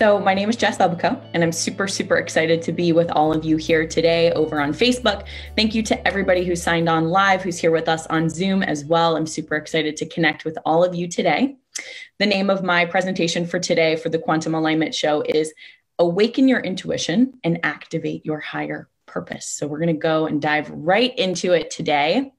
So my name is Jess Bubbico, and I'm super, super excited to be with all of you here today over on Facebook. Thank you to everybody who signed on live, who's here with us on Zoom as well. I'm super excited to connect with all of you today. The name of my presentation for today for the Quantum Alignment Show is Awaken Your Intuition and Activate Your Higher Purpose. So we're going to go and dive right into it today.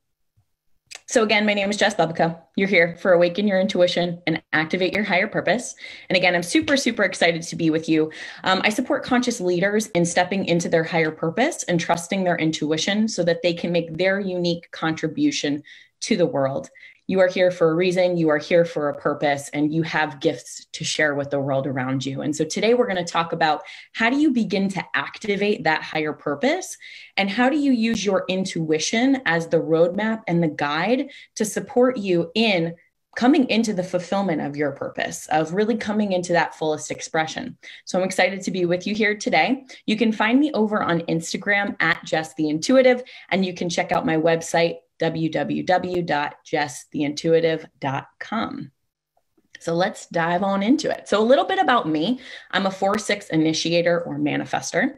So again, my name is Jess Bubbico. You're here for Awaken Your Intuition and Activate Your Higher Purpose. And again, I'm super, super excited to be with you. I support conscious leaders in stepping into their higher purpose and trusting their intuition so that they can make their unique contribution to the world. You are here for a reason, you are here for a purpose, and you have gifts to share with the world around you. And so today we're going to talk about how do you begin to activate that higher purpose, and how do you use your intuition as the roadmap and the guide to support you in coming into the fulfillment of your purpose, of really coming into that fullest expression. So I'm excited to be with you here today. You can find me over on Instagram at Jess the Intuitive, and you can check out my website, www.jesstheintuitive.com. So let's dive on into it. So a little bit about me. I'm a 4/6 initiator or manifester.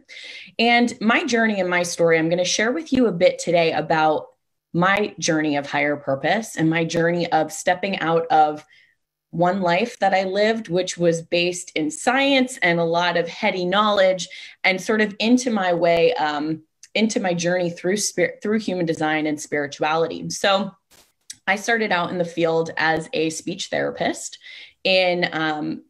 And my journey and my story, I'm going to share with you a bit today about my journey of higher purpose and my journey of stepping out of one life that I lived, which was based in science and a lot of heady knowledge, and sort of into my way, into my journey through human design and spirituality. So I started out in the field as a speech therapist, and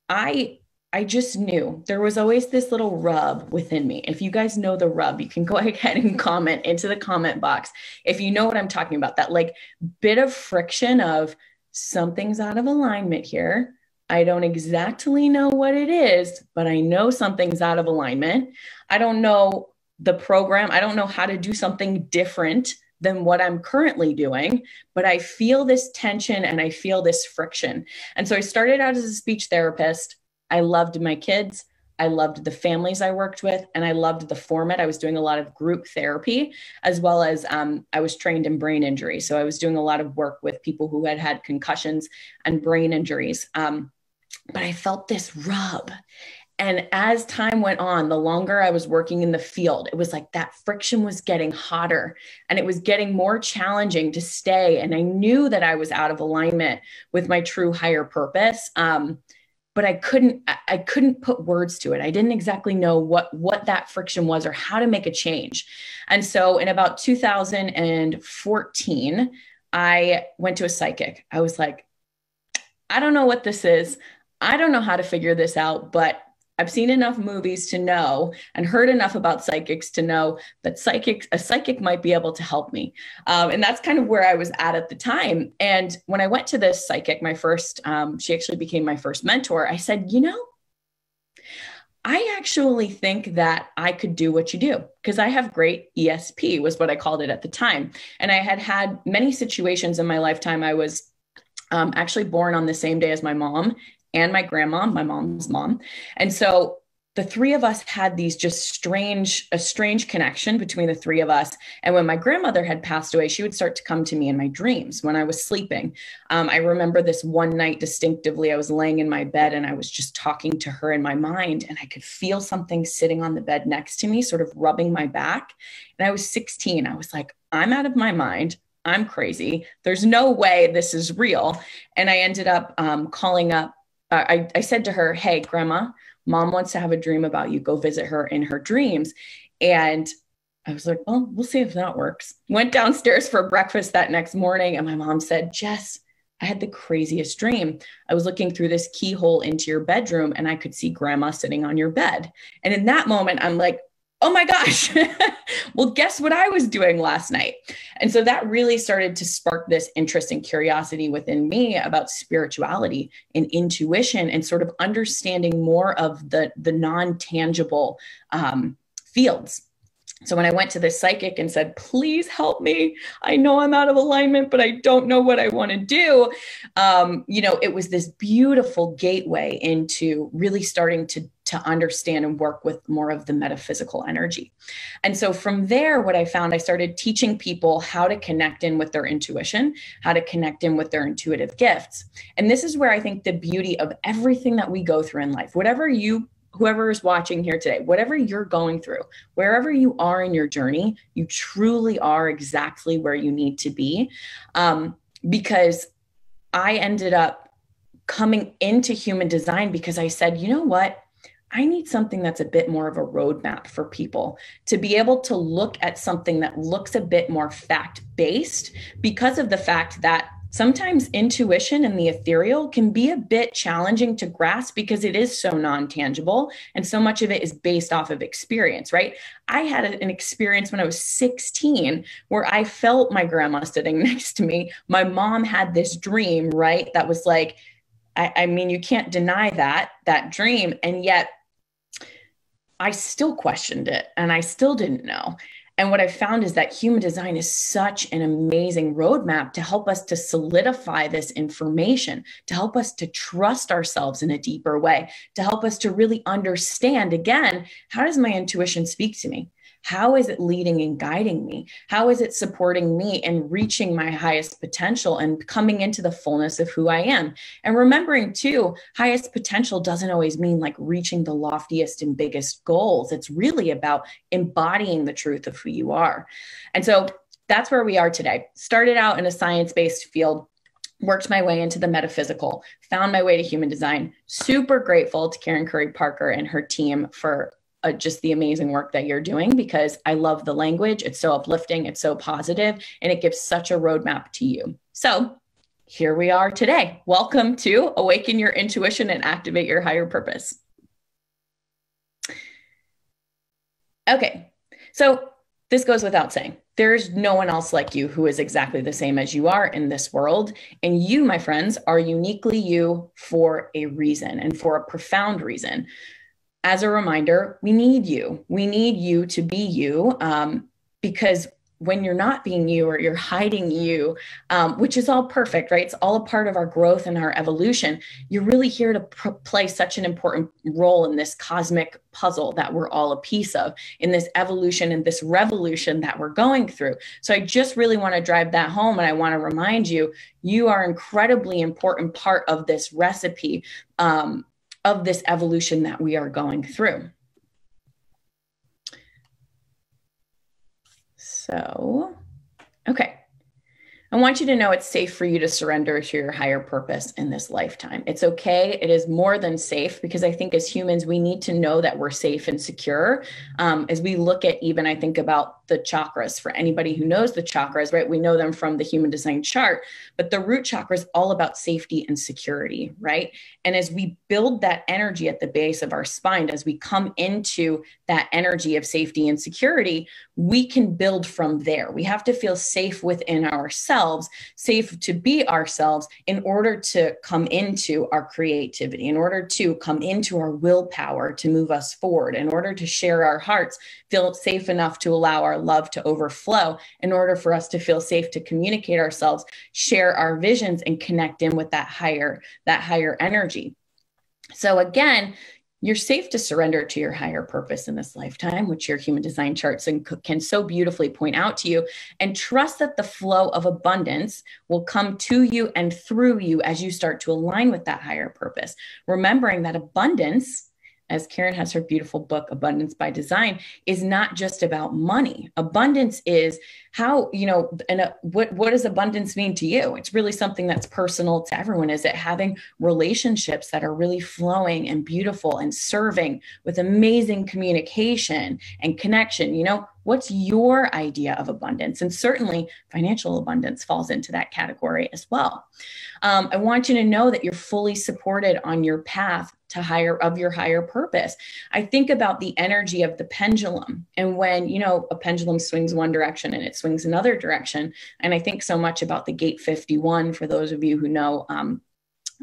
I just knew there was always this little rub within me. If you guys know the rub, you can go ahead and comment into the comment box if you know what I'm talking about, that like bit of friction of something's out of alignment here. I don't exactly know what it is, but I know something's out of alignment. I don't know the program. I don't know how to do something different than what I'm currently doing, but I feel this tension and I feel this friction. And so I started out as a speech therapist. I loved my kids. I loved the families I worked with, and I loved the format. I was doing a lot of group therapy, as well as I was trained in brain injury. So I was doing a lot of work with people who had had concussions and brain injuries. But I felt this rub. And as time went on, the longer I was working in the field, it was like that friction was getting hotter and it was getting more challenging to stay. And I knew that I was out of alignment with my true higher purpose. But I couldn't put words to it. I didn't exactly know what that friction was or how to make a change. And so in about 2014, I went to a psychic. I was like, I don't know what this is. I don't know how to figure this out, but I've seen enough movies to know and heard enough about psychics to know that a psychic might be able to help me. And that's kind of where I was at the time. And when I went to this psychic, she actually became my first mentor. I said, I actually think that I could do what you do because I have great ESP was what I called it at the time. And I had many situations in my lifetime. I was actually born on the same day as my mom and my grandma, my mom's mom. And so the three of us had a strange connection between the three of us. And when my grandmother had passed away, she would start to come to me in my dreams when I was sleeping. I remember this one night distinctively. I was laying in my bed and I was just talking to her in my mind, and I could feel something sitting on the bed next to me, sort of rubbing my back. And I was 16. I was like, I'm out of my mind. I'm crazy. There's no way this is real. And I ended up calling up. I said to her, hey, Grandma, Mom wants to have a dream about you. Go visit her in her dreams. And I was like, well, we'll see if that works. Went downstairs for breakfast that next morning. And my mom said, Jess, I had the craziest dream. I was looking through this keyhole into your bedroom and I could see Grandma sitting on your bed. And in that moment, I'm like, oh my gosh, well, guess what I was doing last night? And so that really started to spark this interest and curiosity within me about spirituality and intuition and sort of understanding more of the non-tangible fields. So when I went to the psychic and said, please help me, I know I'm out of alignment, but I don't know what I want to do. It was this beautiful gateway into really starting to to understand and work with more of the metaphysical energy. And so from there, what I found, I started teaching people how to connect in with their intuition, how to connect in with their intuitive gifts. And this is where I think the beauty of everything that we go through in life, whoever is watching here today, whatever you're going through, wherever you are in your journey, you truly are exactly where you need to be. Because I ended up coming into human design because I said, you know what? I need something that's a bit more of a roadmap for people to be able to look at something that looks a bit more fact-based, because of the fact that sometimes intuition and the ethereal can be a bit challenging to grasp because it is so non-tangible and so much of it is based off of experience, right? I had an experience when I was 16 where I felt my grandma sitting next to me. My mom had this dream, right? That was like, I mean, you can't deny that dream. And yet I still questioned it and I still didn't know. And what I found is that human design is such an amazing roadmap to help us to solidify this information, to help us to trust ourselves in a deeper way, to help us to really understand, again, how does my intuition speak to me? How is it leading and guiding me? How is it supporting me in reaching my highest potential and coming into the fullness of who I am? And remembering too, highest potential doesn't always mean like reaching the loftiest and biggest goals. It's really about embodying the truth of who you are. And so that's where we are today. Started out in a science-based field, worked my way into the metaphysical, found my way to human design. Super grateful to Karen Curry Parker and her team for just the amazing work that you're doing, because I love the language. It's so uplifting. It's so positive, and it gives such a roadmap to you. So here we are today. Welcome to Awaken Your Intuition and Activate Your Higher Purpose. Okay. So this goes without saying, there's no one else like you who is exactly the same as you are in this world. And you, my friends, are uniquely you for a reason, and for a profound reason. As a reminder, we need you. We need you to be you, because when you're not being you, or you're hiding you, which is all perfect, right? It's all a part of our growth and our evolution. You're really here to play such an important role in this cosmic puzzle that we're all a piece of, in this evolution and this revolution that we're going through. So I just really want to drive that home. And I want to remind you, you are an incredibly important part of this recipe, of this evolution that we are going through. So, okay. I want you to know it's safe for you to surrender to your higher purpose in this lifetime. It's okay. It is more than safe, because I think as humans, we need to know that we're safe and secure. As we look at, even I think about the chakras, for anybody who knows the chakras, right? We know them from the human design chart, but the root chakra is all about safety and security, right? And as we build that energy at the base of our spine, as we come into that energy of safety and security, we can build from there. We have to feel safe within ourselves, safe to be ourselves, in order to come into our creativity, in order to come into our willpower to move us forward, in order to share our hearts, feel safe enough to allow our love to overflow, in order for us to feel safe to communicate ourselves, share our visions, and connect in with that higher energy. So again, you're safe to surrender to your higher purpose in this lifetime, which your human design charts can so beautifully point out to you, and trust that the flow of abundance will come to you and through you as you start to align with that higher purpose. Remembering that abundance, as Karen has her beautiful book, Abundance by Design, is not just about money. Abundance is how, what does abundance mean to you? It's really something that's personal to everyone. Is it having relationships that are really flowing and beautiful and serving with amazing communication and connection? What's your idea of abundance? And certainly financial abundance falls into that category as well. I want you to know that you're fully supported on your path to your higher purpose. I think about the energy of the pendulum, and when, a pendulum swings one direction and it swings another direction. And I think so much about the gate 51, for those of you who know,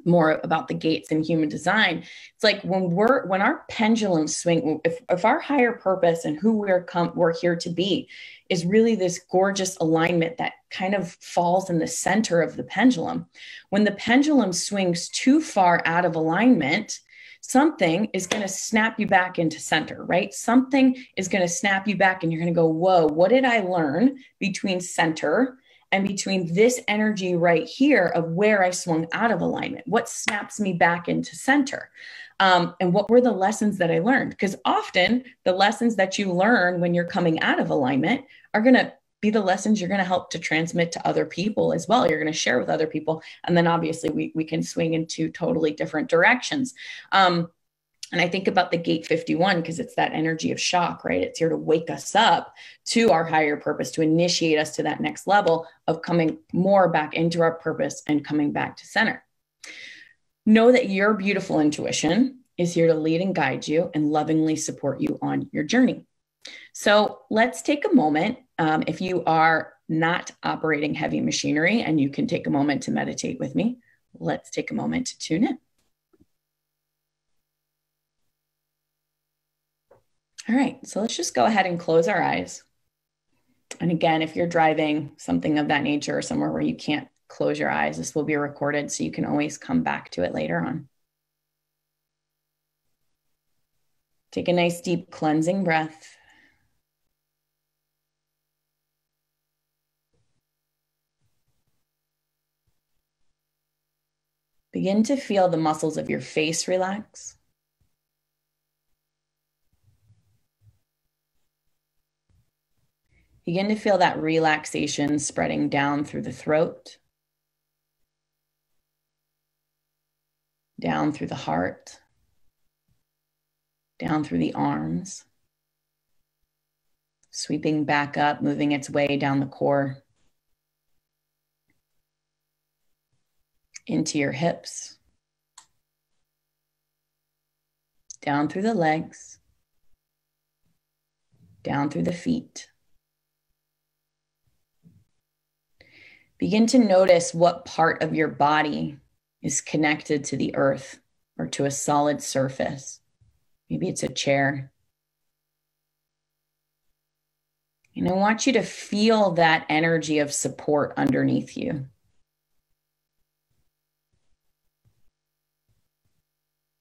more about the gates in human design. It's like when our pendulums swing, if our higher purpose and who we're here to be is really this gorgeous alignment that kind of falls in the center of the pendulum. When the pendulum swings too far out of alignment, something is going to snap you back into center, right? Something is going to snap you back and you're going to go, whoa, what did I learn between center and between this energy right here of where I swung out of alignment? What snaps me back into center? And what were the lessons that I learned? Because often the lessons that you learn when you're coming out of alignment are going to be the lessons you're going to help to transmit to other people as well. You're going to share with other people. And then obviously we can swing into totally different directions. And I think about the gate 51 because it's that energy of shock, right? It's here to wake us up to our higher purpose, to initiate us to that next level of coming more back into our purpose and coming back to center. Know that your beautiful intuition is here to lead and guide you and lovingly support you on your journey. So let's take a moment. If you are not operating heavy machinery and you can take a moment to meditate with me, let's take a moment to tune in. All right, so let's just go ahead and close our eyes. And again, if you're driving, something of that nature, or somewhere where you can't close your eyes, this will be recorded so you can always come back to it later on. Take a nice deep cleansing breath. Begin to feel the muscles of your face relax. Begin to feel that relaxation spreading down through the throat, down through the heart, down through the arms, sweeping back up, moving its way down the core, into your hips, down through the legs, down through the feet. Begin to notice what part of your body is connected to the earth or to a solid surface. Maybe it's a chair. And I want you to feel that energy of support underneath you.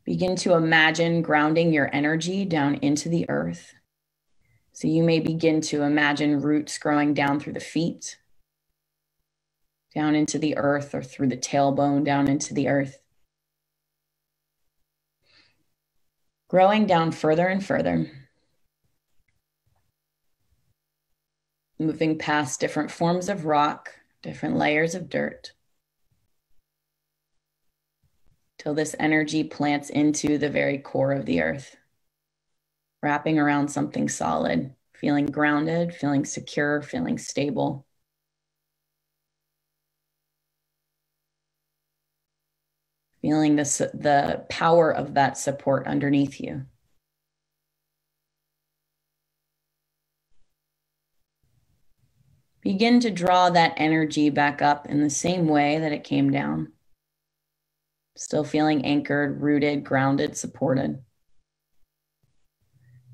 Begin to imagine grounding your energy down into the earth. So you may begin to imagine roots growing down through the feet, down into the earth, or through the tailbone down into the earth. Growing down further and further. Moving past different forms of rock, different layers of dirt, till this energy plants into the very core of the earth, wrapping around something solid, feeling grounded, feeling secure, feeling stable. Feeling the power of that support underneath you. Begin to draw that energy back up in the same way that it came down. Still feeling anchored, rooted, grounded, supported.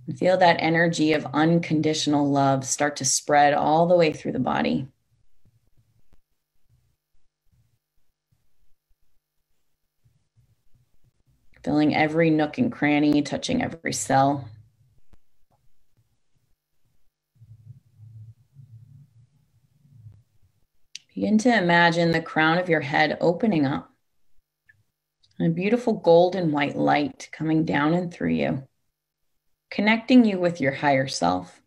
And feel that energy of unconditional love start to spread all the way through the body. Filling every nook and cranny, touching every cell. Begin to imagine the crown of your head opening up and a beautiful golden white light coming down and through you, connecting you with your higher self.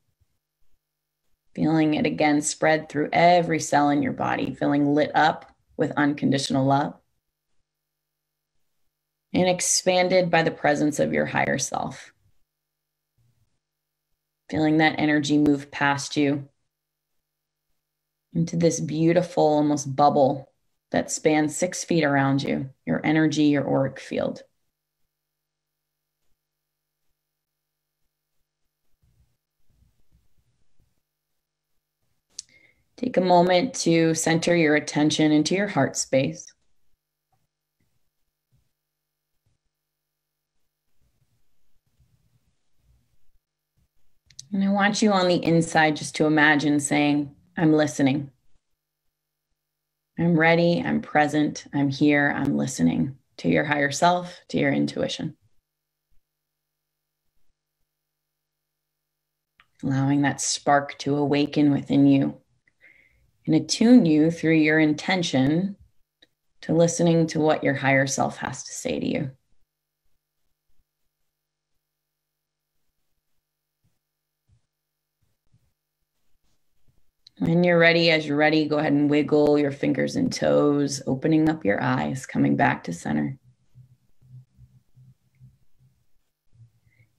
Feeling it again spread through every cell in your body, feeling lit up with unconditional love. And expanded by the presence of your higher self. Feeling that energy move past you into this beautiful, almost bubble that spans 6 feet around you, your energy, your auric field. Take a moment to center your attention into your heart space. And I want you on the inside just to imagine saying, I'm listening. I'm ready, I'm present, I'm here, I'm listening to your higher self, to your intuition. allowing that spark to awaken within you and attune you through your intention to listening to what your higher self has to say to you. When you're ready, as you're ready, go ahead and wiggle your fingers and toes, opening up your eyes, coming back to center.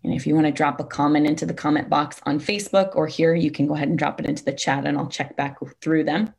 And if you want to drop a comment into the comment box on Facebook or here, you can go ahead and drop it into the chat and I'll check back through them.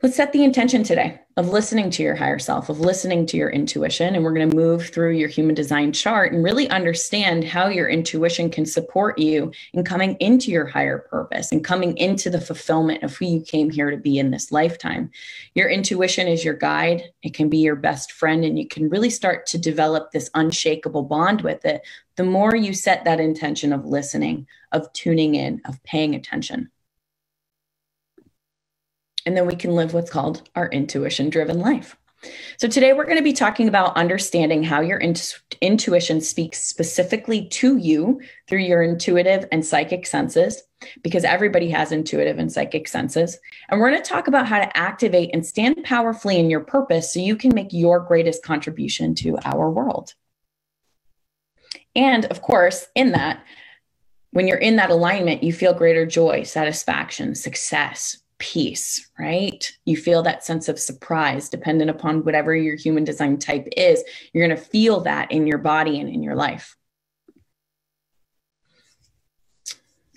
Let's set the intention today of listening to your higher self, of listening to your intuition. And we're going to move through your human design chart and really understand how your intuition can support you in coming into your higher purpose and coming into the fulfillment of who you came here to be in this lifetime. Your intuition is your guide. It can be your best friend, and you can really start to develop this unshakable bond with it the more you set that intention of listening, of tuning in, of paying attention. And then we can live what's called our intuition-driven life. So today we're going to be talking about understanding how your intuition speaks specifically to you through your intuitive and psychic senses, because everybody has intuitive and psychic senses. And we're going to talk about how to activate and stand powerfully in your purpose so you can make your greatest contribution to our world. And of course, in that, when you're in that alignment, you feel greater joy, satisfaction, success, peace, right? You feel that sense of surprise, dependent upon whatever your human design type is. You're going to feel that in your body and in your life.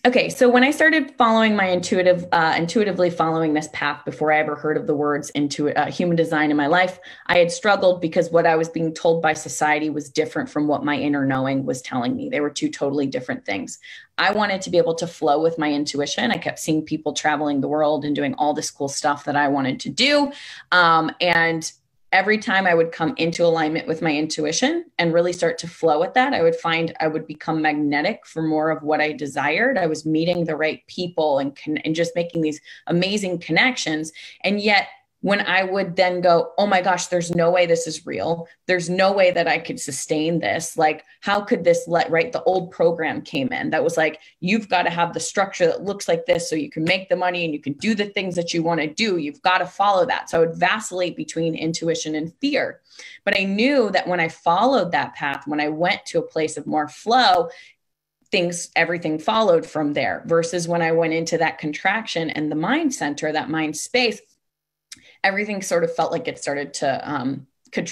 Okay, so when I started following my intuitively following this path before I ever heard of the words human design in my life, I had struggled because what I was being told by society was different from what my inner knowing was telling me. They were two totally different things. I wanted to be able to flow with my intuition. I kept seeing people traveling the world and doing all this cool stuff that I wanted to do. And every time I would come into alignment with my intuition and really start to flow with that, I would find I would become magnetic for more of what I desired. I was meeting the right people and just making these amazing connections. And yet when I would then go, oh my gosh, there's no way this is real. There's no way that I could sustain this. Like, how could this right? The old program came in that was like, you've got to have the structure that looks like this so you can make the money and you can do the things that you want to do. You've got to follow that. So I would vacillate between intuition and fear. But I knew that when I followed that path, when I went to a place of more flow, everything followed from there, versus when I went into that contraction and the mind center, that mind space, everything sort of felt like it started to,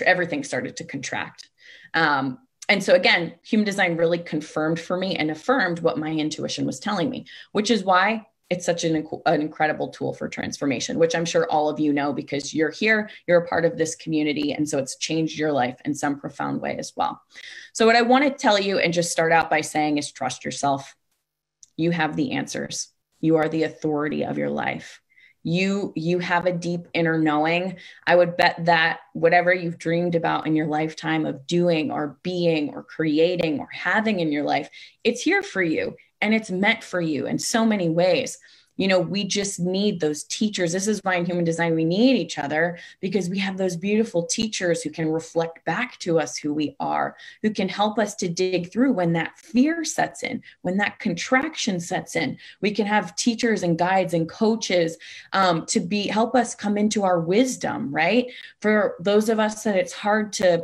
everything started to contract. And so again, human design really confirmed for me and affirmed what my intuition was telling me, which is why it's such an incredible tool for transformation, which I'm sure all of you know because you're here, you're a part of this community. And so it's changed your life in some profound way as well. So what I want to tell you and just start out by saying is trust yourself. You have the answers. You are the authority of your life. You have a deep inner knowing. I would bet that whatever you've dreamed about in your lifetime of doing or being or creating or having in your life, it's here for you and it's meant for you in so many ways. You know, we just need those teachers. This is why in human design, we need each other, because we have those beautiful teachers who can reflect back to us who we are, who can help us to dig through when that fear sets in, when that contraction sets in. We can have teachers and guides and coaches to help us come into our wisdom, right? For those of us that it's hard to,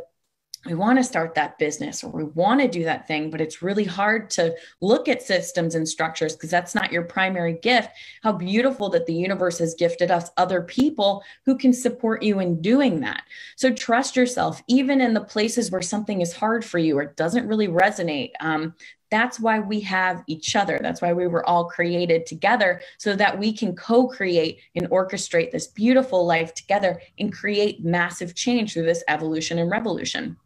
we want to start that business or we want to do that thing, but it's really hard to look at systems and structures because that's not your primary gift. How beautiful that the universe has gifted us other people who can support you in doing that. So trust yourself, even in the places where something is hard for you or it doesn't really resonate. That's why we have each other. That's why we were all created together, so that we can co-create and orchestrate this beautiful life together and create massive change through this evolution and revolution.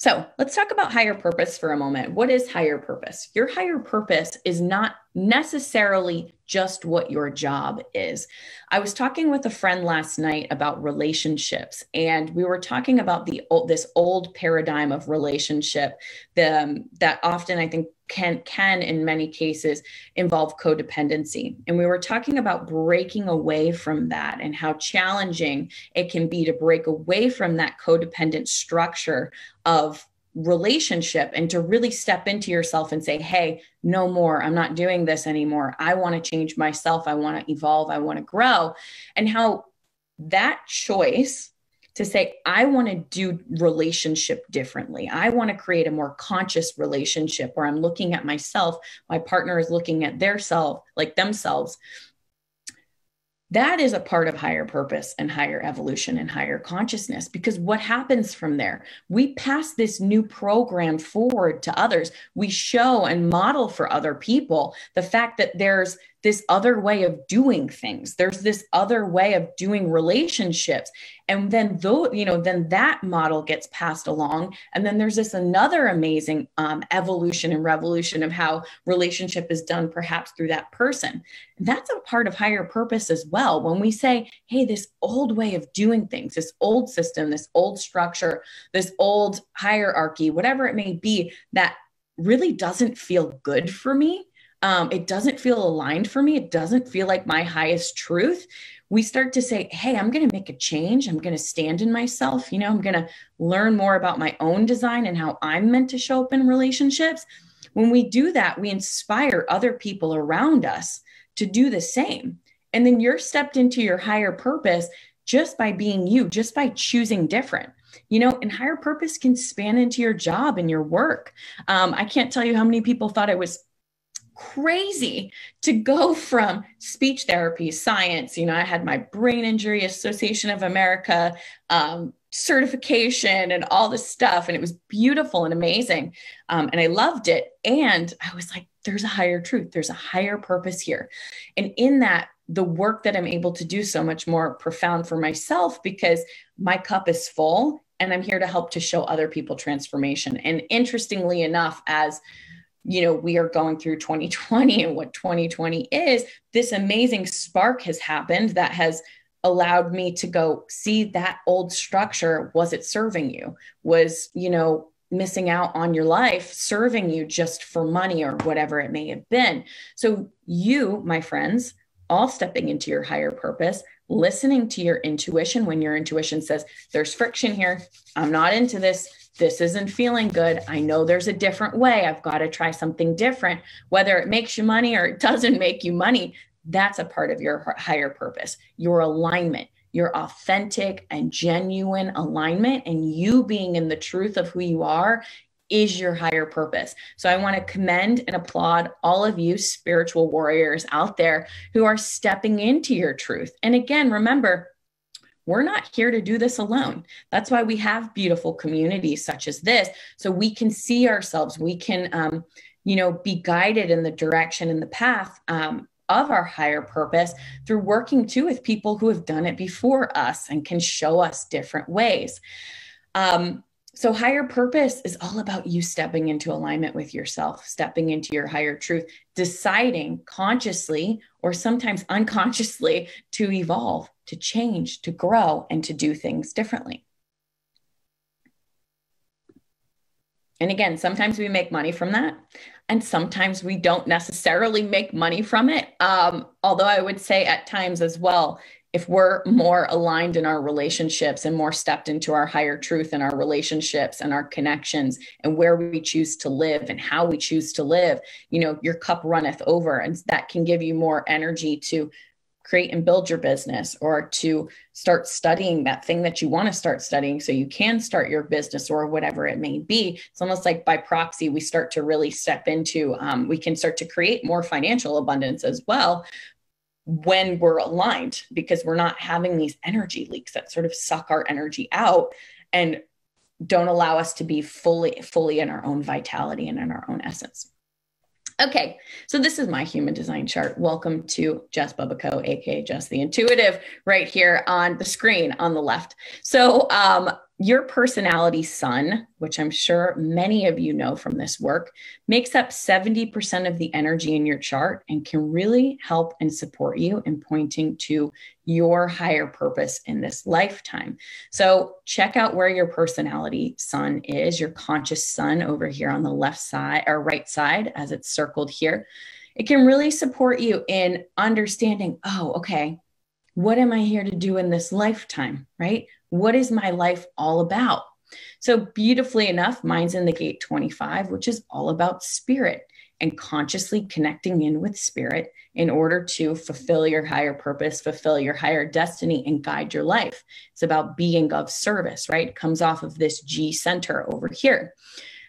So let's talk about higher purpose for a moment. What is higher purpose? Your higher purpose is not necessarily just what your job is. I was talking with a friend last night about relationships, and we were talking about this old paradigm of relationship that often I think can in many cases involve codependency. And we were talking about breaking away from that and how challenging it can be to break away from that codependent structure of relationship and to really step into yourself and say, hey, no more, I'm not doing this anymore. I want to change myself. I want to evolve. I want to grow. And how that choice to say, I want to do relationship differently. I want to create a more conscious relationship where I'm looking at myself. My partner is looking at their self, like themselves. That is a part of higher purpose and higher evolution and higher consciousness, because what happens from there? We pass this new program forward to others. We show and model for other people the fact that there's this other way of doing things. There's this other way of doing relationships. And then then that model gets passed along. And then there's this another amazing evolution and revolution of how relationship is done, perhaps through that person. And that's a part of higher purpose as well. When we say, hey, this old way of doing things, this old system, this old structure, this old hierarchy, whatever it may be, that really doesn't feel good for me. It doesn't feel aligned for me. It doesn't feel like my highest truth. We start to say, hey, I'm going to make a change. I'm going to stand in myself. I'm going to learn more about my own design and how I'm meant to show up in relationships. When we do that, we inspire other people around us to do the same. And then you're stepped into your higher purpose just by being you, just by choosing different. And higher purpose can span into your job and your work. I can't tell you how many people thought it was crazy to go from speech therapy, science. I had my Brain Injury Association of America certification and all this stuff. And it was beautiful and amazing. And I loved it. And I was like, there's a higher truth. There's a higher purpose here. And in that, the work that I'm able to do so much more profound for myself, because my cup is full and I'm here to help to show other people transformation. And interestingly enough, as we are going through 2020 and what 2020 is, this amazing spark has happened that has allowed me to go see that old structure. Was it serving you? Was, missing out on your life serving you just for money or whatever it may have been? So you, my friends, all stepping into your higher purpose, listening to your intuition when your intuition says, there's friction here. I'm not into this. This isn't feeling good. I know there's a different way. I've got to try something different, whether it makes you money or it doesn't make you money. That's a part of your higher purpose, your alignment, your authentic and genuine alignment, and you being in the truth of who you are is your higher purpose. So I want to commend and applaud all of you spiritual warriors out there who are stepping into your truth. And again, remember, we're not here to do this alone. That's why we have beautiful communities such as this, so we can see ourselves. We can, be guided in the direction and the path of our higher purpose through working too with people who have done it before us and can show us different ways. So higher purpose is all about you stepping into alignment with yourself, stepping into your higher truth, deciding consciously or sometimes unconsciously to evolve, to change, to grow, and to do things differently. And again, sometimes we make money from that, and sometimes we don't necessarily make money from it. Although I would say at times as well, if we're more aligned in our relationships and more stepped into our higher truth in our relationships and our connections and where we choose to live and how we choose to live, your cup runneth over, and that can give you more energy to create and build your business or to start studying that thing that you want to start studying so you can start your business or whatever it may be. It's almost like by proxy, we start to really step into, we can start to create more financial abundance as well when we're aligned, because we're not having these energy leaks that sort of suck our energy out and don't allow us to be fully in our own vitality and in our own essence. Okay, so this is my human design chart. Welcome to Jess Bubbico, aka Jess the Intuitive, right here on the screen on the left. So your personality sun, which I'm sure many of you know from this work, makes up 70% of the energy in your chart and can really help and support you in pointing to your higher purpose in this lifetime. So check out where your personality sun is, your conscious sun over here on the left side or right side as it's circled here. It can really support you in understanding, oh, okay, what am I here to do in this lifetime, right? What is my life all about? So beautifully enough, mine's in the gate 25, which is all about spirit and consciously connecting in with spirit in order to fulfill your higher purpose, fulfill your higher destiny, and guide your life. It's about being of service, right? It comes off of this G center over here.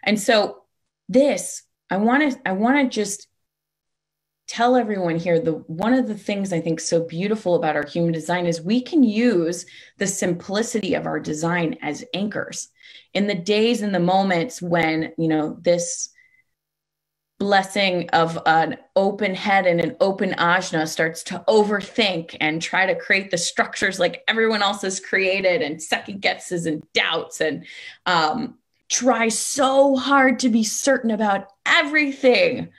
And so this, I want to just tell everyone here, one of the things I think so beautiful about our human design is we can use the simplicity of our design as anchors. In the days and the moments when, this blessing of an open head and an open ajna starts to overthink and try to create the structures like everyone else has created, and second guesses and doubts, and try so hard to be certain about everything,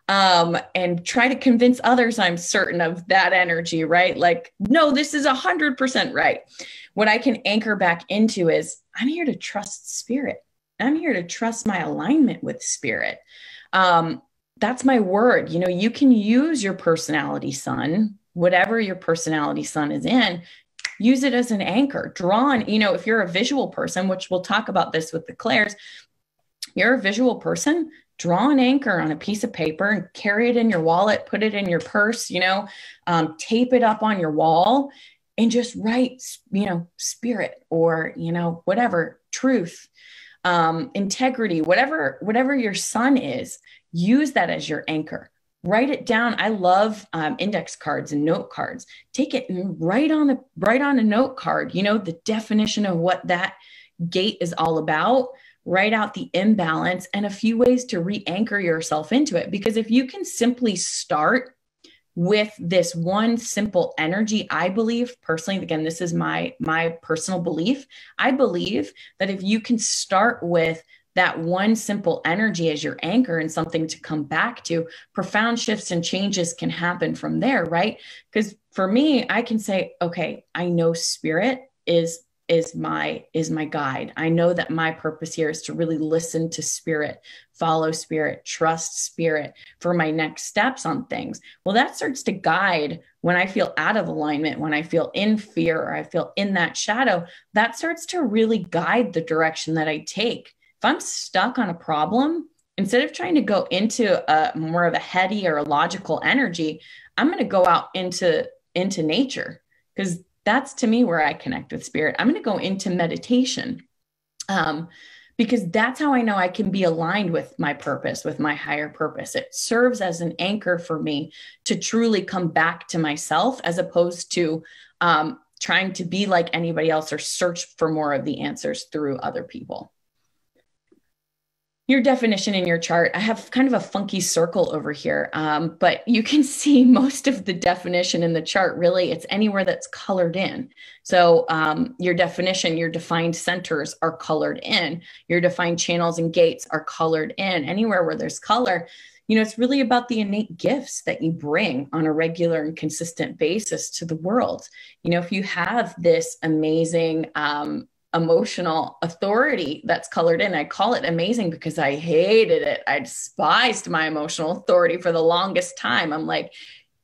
and try to convince others I'm certain of that energy, right? Like, no, this is 100% right. What I can anchor back into is I'm here to trust spirit. I'm here to trust my alignment with spirit. That's my word. You can use your personality sun, whatever your personality sun is in, use it as an anchor. Draw on, if you're a visual person, which we'll talk about this with the clairs, you're a visual person, draw an anchor on a piece of paper and carry it in your wallet, put it in your purse, tape it up on your wall and just write, spirit or, whatever, truth, integrity, whatever your sun is, use that as your anchor. Write it down. I love index cards and note cards. Take it and write on a note card, the definition of what that gate is all about. Write out the imbalance and a few ways to re-anchor yourself into it. Because if you can simply start with this one simple energy, I believe personally, again, this is my personal belief. I believe that if you can start with that one simple energy as your anchor and something to come back to, profound shifts and changes can happen from there, right? Because for me, I can say, okay, I know spirit is my guide. I know that my purpose here is to really listen to spirit, follow spirit, trust spirit for my next steps on things. Well, that starts to guide when I feel out of alignment, when I feel in fear, or I feel in that shadow, that starts to really guide the direction that I take. If I'm stuck on a problem, instead of trying to go into a more of a heady or a logical energy, I'm going to go out into nature, because that's to me where I connect with spirit. I'm going to go into meditation, because that's how I know I can be aligned with my purpose, with my higher purpose. It serves as an anchor for me to truly come back to myself, as opposed to trying to be like anybody else or search for more of the answers through other people. Your definition in your chart, I have kind of a funky circle over here, but you can see most of the definition in the chart. Really, it's anywhere that's colored in. So your definition, your defined centers are colored in. Your defined channels and gates are colored in. Anywhere where there's color, it's really about the innate gifts that you bring on a regular and consistent basis to the world. If you have this amazing emotional authority that's colored in. I call it amazing because I hated it. I despised my emotional authority for the longest time. I'm like,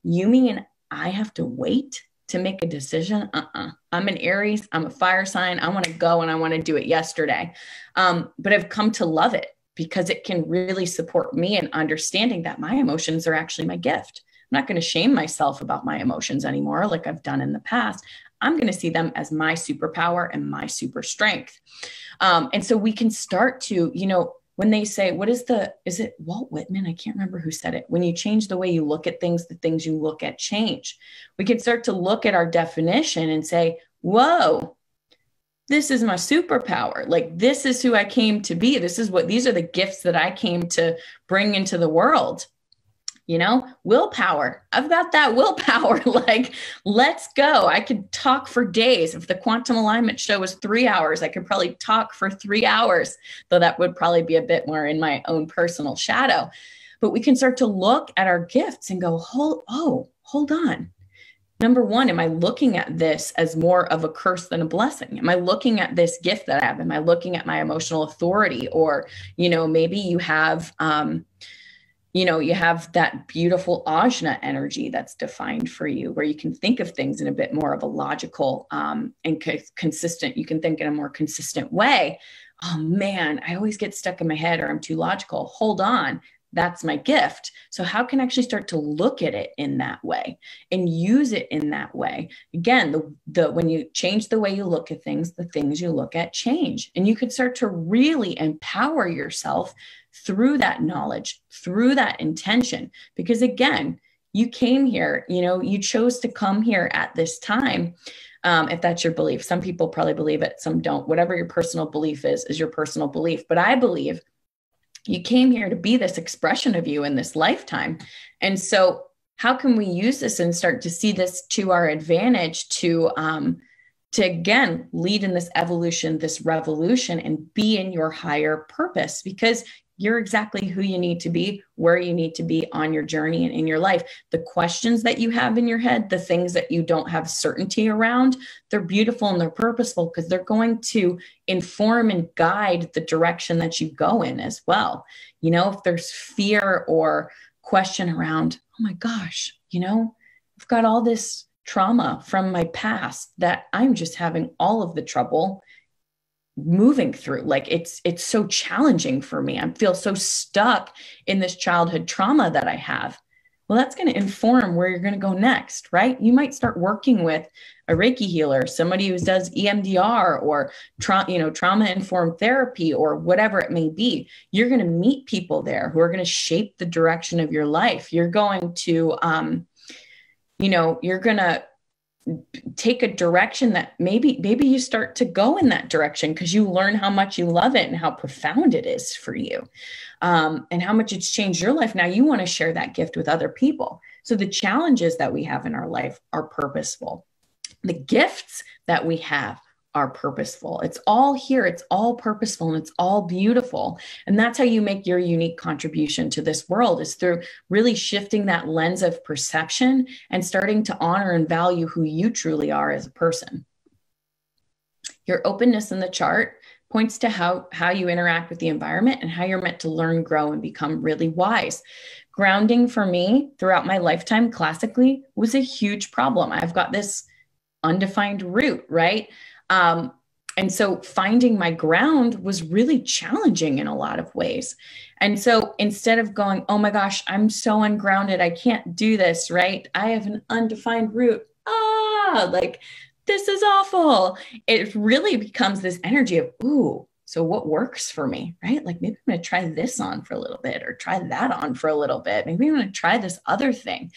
you mean I have to wait to make a decision? I'm an Aries. I'm a fire sign. I want to go and I want to do it yesterday. But I've come to love it because it can really support me in understanding that my emotions are actually my gift. I'm not going to shame myself about my emotions anymore like I've done in the past. I'm going to see them as my superpower and my super strength. And so we can start to, when they say, is it Walt Whitman? I can't remember who said it. When you change the way you look at things, the things you look at change. We can start to look at our definition and say, whoa, this is my superpower. Like, this is who I came to be. These are the gifts that I came to bring into the world. Willpower. I've got that willpower. Like, let's go. I could talk for days. If the quantum alignment show was 3 hours, I could probably talk for 3 hours, though that would probably be a bit more in my own personal shadow. But we can start to look at our gifts and go, hold on. Number one, am I looking at this as more of a curse than a blessing? Am I looking at this gift that I have? Am I looking at my emotional authority? Or, maybe you have, You have that beautiful ajna energy that's defined for you, where you can think of things in a bit more of a logical and consistent. You can think in a more consistent way. Oh man, I always get stuck in my head, or I'm too logical. Hold on. That's my gift. So how can I actually start to look at it in that way and use it in that way? Again, when you change the way you look at things, the things you look at change. And you could start to really empower yourself through that knowledge, through that intention. Because again, you came here, you chose to come here at this time. If that's your belief. Some people probably believe it, some don't. Whatever your personal belief is your personal belief. But I believe you came here to be this expression of you in this lifetime. And so how can we use this and start to see this to our advantage to again, lead in this evolution, this revolution, and be in your higher purpose? Because you're exactly who you need to be, where you need to be on your journey and in your life. The questions that you have in your head, the things that you don't have certainty around, they're beautiful and they're purposeful, because they're going to inform and guide the direction that you go in as well. If there's fear or question around, oh my gosh, I've got all this trauma from my past that I'm just having all of the trouble moving through. Like it's so challenging for me. I feel so stuck in this childhood trauma that I have. Well, that's going to inform where you're going to go next, right? You might start working with a Reiki healer, somebody who does EMDR or trauma-informed therapy, or whatever it may be. You're going to meet people there who are going to shape the direction of your life. You're going to, you're going to take a direction that maybe you start to go in that direction because you learn how much you love it and how profound it is for you, and how much it's changed your life. Now you want to share that gift with other people. So the challenges that we have in our life are purposeful. The gifts that we have are purposeful. It's all here. It's all purposeful, and it's all beautiful. And that's how you make your unique contribution to this world, is through really shifting that lens of perception and starting to honor and value who you truly are as a person. Your openness in the chart points to how you interact with the environment and how you're meant to learn, grow, and become really wise. Grounding for me throughout my lifetime classically was a huge problem. I've got this undefined root, right? And so finding my ground was really challenging in a lot of ways. And so instead of going, oh my gosh, I'm so ungrounded, I can't do this, right? I have an undefined root. Like this is awful. It really becomes this energy of, ooh, so what works for me, right? Like maybe I'm going to try this on for a little bit, or try that on for a little bit. Maybe I'm going to try this other thing.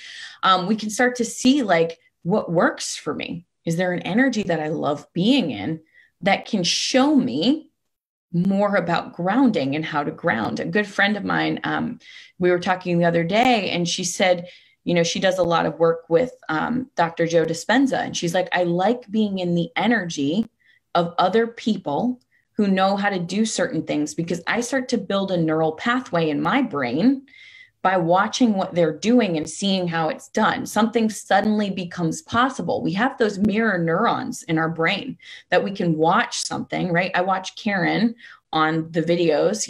We can start to see like what works for me. Is there an energy that I love being in that can show me more about grounding and how to ground? A good friend of mine, we were talking the other day, and she said, she does a lot of work with Dr. Joe Dispenza. And she's like, I like being in the energy of other people who know how to do certain things, because I start to build a neural pathway in my brain by watching what they're doing and seeing how it's done. Something suddenly becomes possible. We have those mirror neurons in our brain that we can watch something, right? I watch Karen on the videos,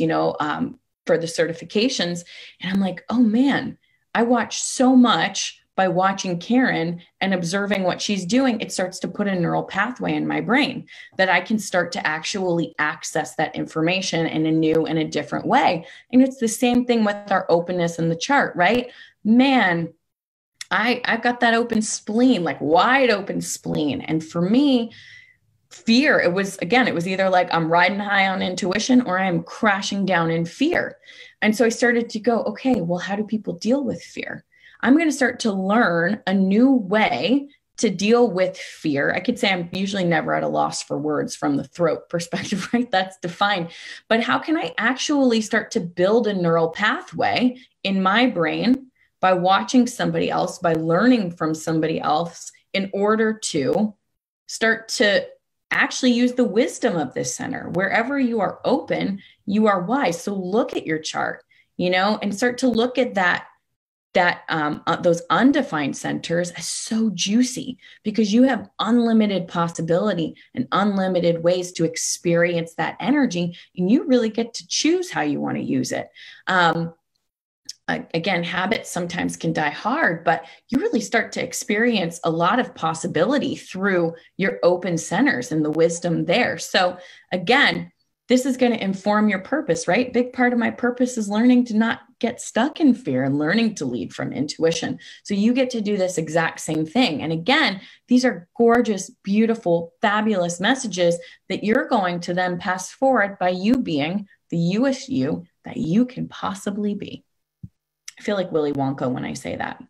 for the certifications. And I'm like, oh man, I watch so much by watching Karen and observing what she's doing. It starts to put a neural pathway in my brain that I can start to actually access that information in a new and a different way. And it's the same thing with our openness in the chart, right? Man, I've got that open spleen, like wide open spleen. And for me, fear, it was either like I'm riding high on intuition or I'm crashing down in fear. And so I started to go, okay, well, how do people deal with fear? I'm going to start to learn a new way to deal with fear. I could say I'm usually never at a loss for words from the throat perspective, right? That's defined. But how can I actually start to build a neural pathway in my brain by watching somebody else, by learning from somebody else, in order to start to actually use the wisdom of this center? Wherever you are open, you are wise. So look at your chart, and start to look at those undefined centers as so juicy, because you have unlimited possibility and unlimited ways to experience that energy, and you really get to choose how you want to use it. again, habits sometimes can die hard, but you really start to experience a lot of possibility through your open centers and the wisdom there. So again, this is going to inform your purpose, right? Big part of my purpose is learning to not get stuck in fear and learning to lead from intuition. So you get to do this exact same thing. And again, these are gorgeous, beautiful, fabulous messages that you're going to then pass forward by you being the youest you that you can possibly be. I feel like Willy Wonka when I say that.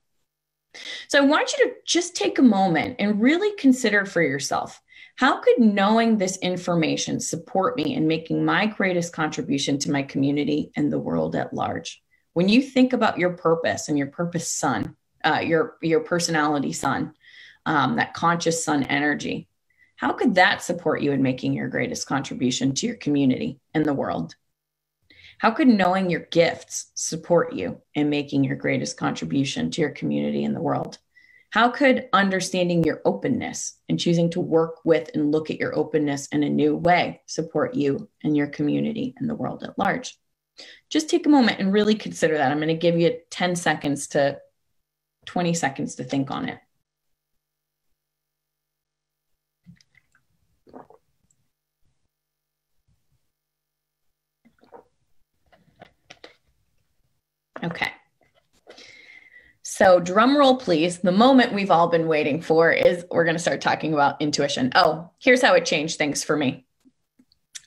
So I want you to just take a moment and really consider for yourself, how could knowing this information support me in making my greatest contribution to my community and the world at large? When you think about your purpose and your purpose sun, your personality sun, that conscious sun energy, how could that support you in making your greatest contribution to your community and the world? How could knowing your gifts support you in making your greatest contribution to your community and the world? How could understanding your openness and choosing to work with and look at your openness in a new way support you and your community and the world at large? Just take a moment and really consider that. I'm going to give you 10 seconds to 20 seconds to think on it. Okay. So drum roll, please. The moment we've all been waiting for is we're going to start talking about intuition. Oh, here's how it changed things for me.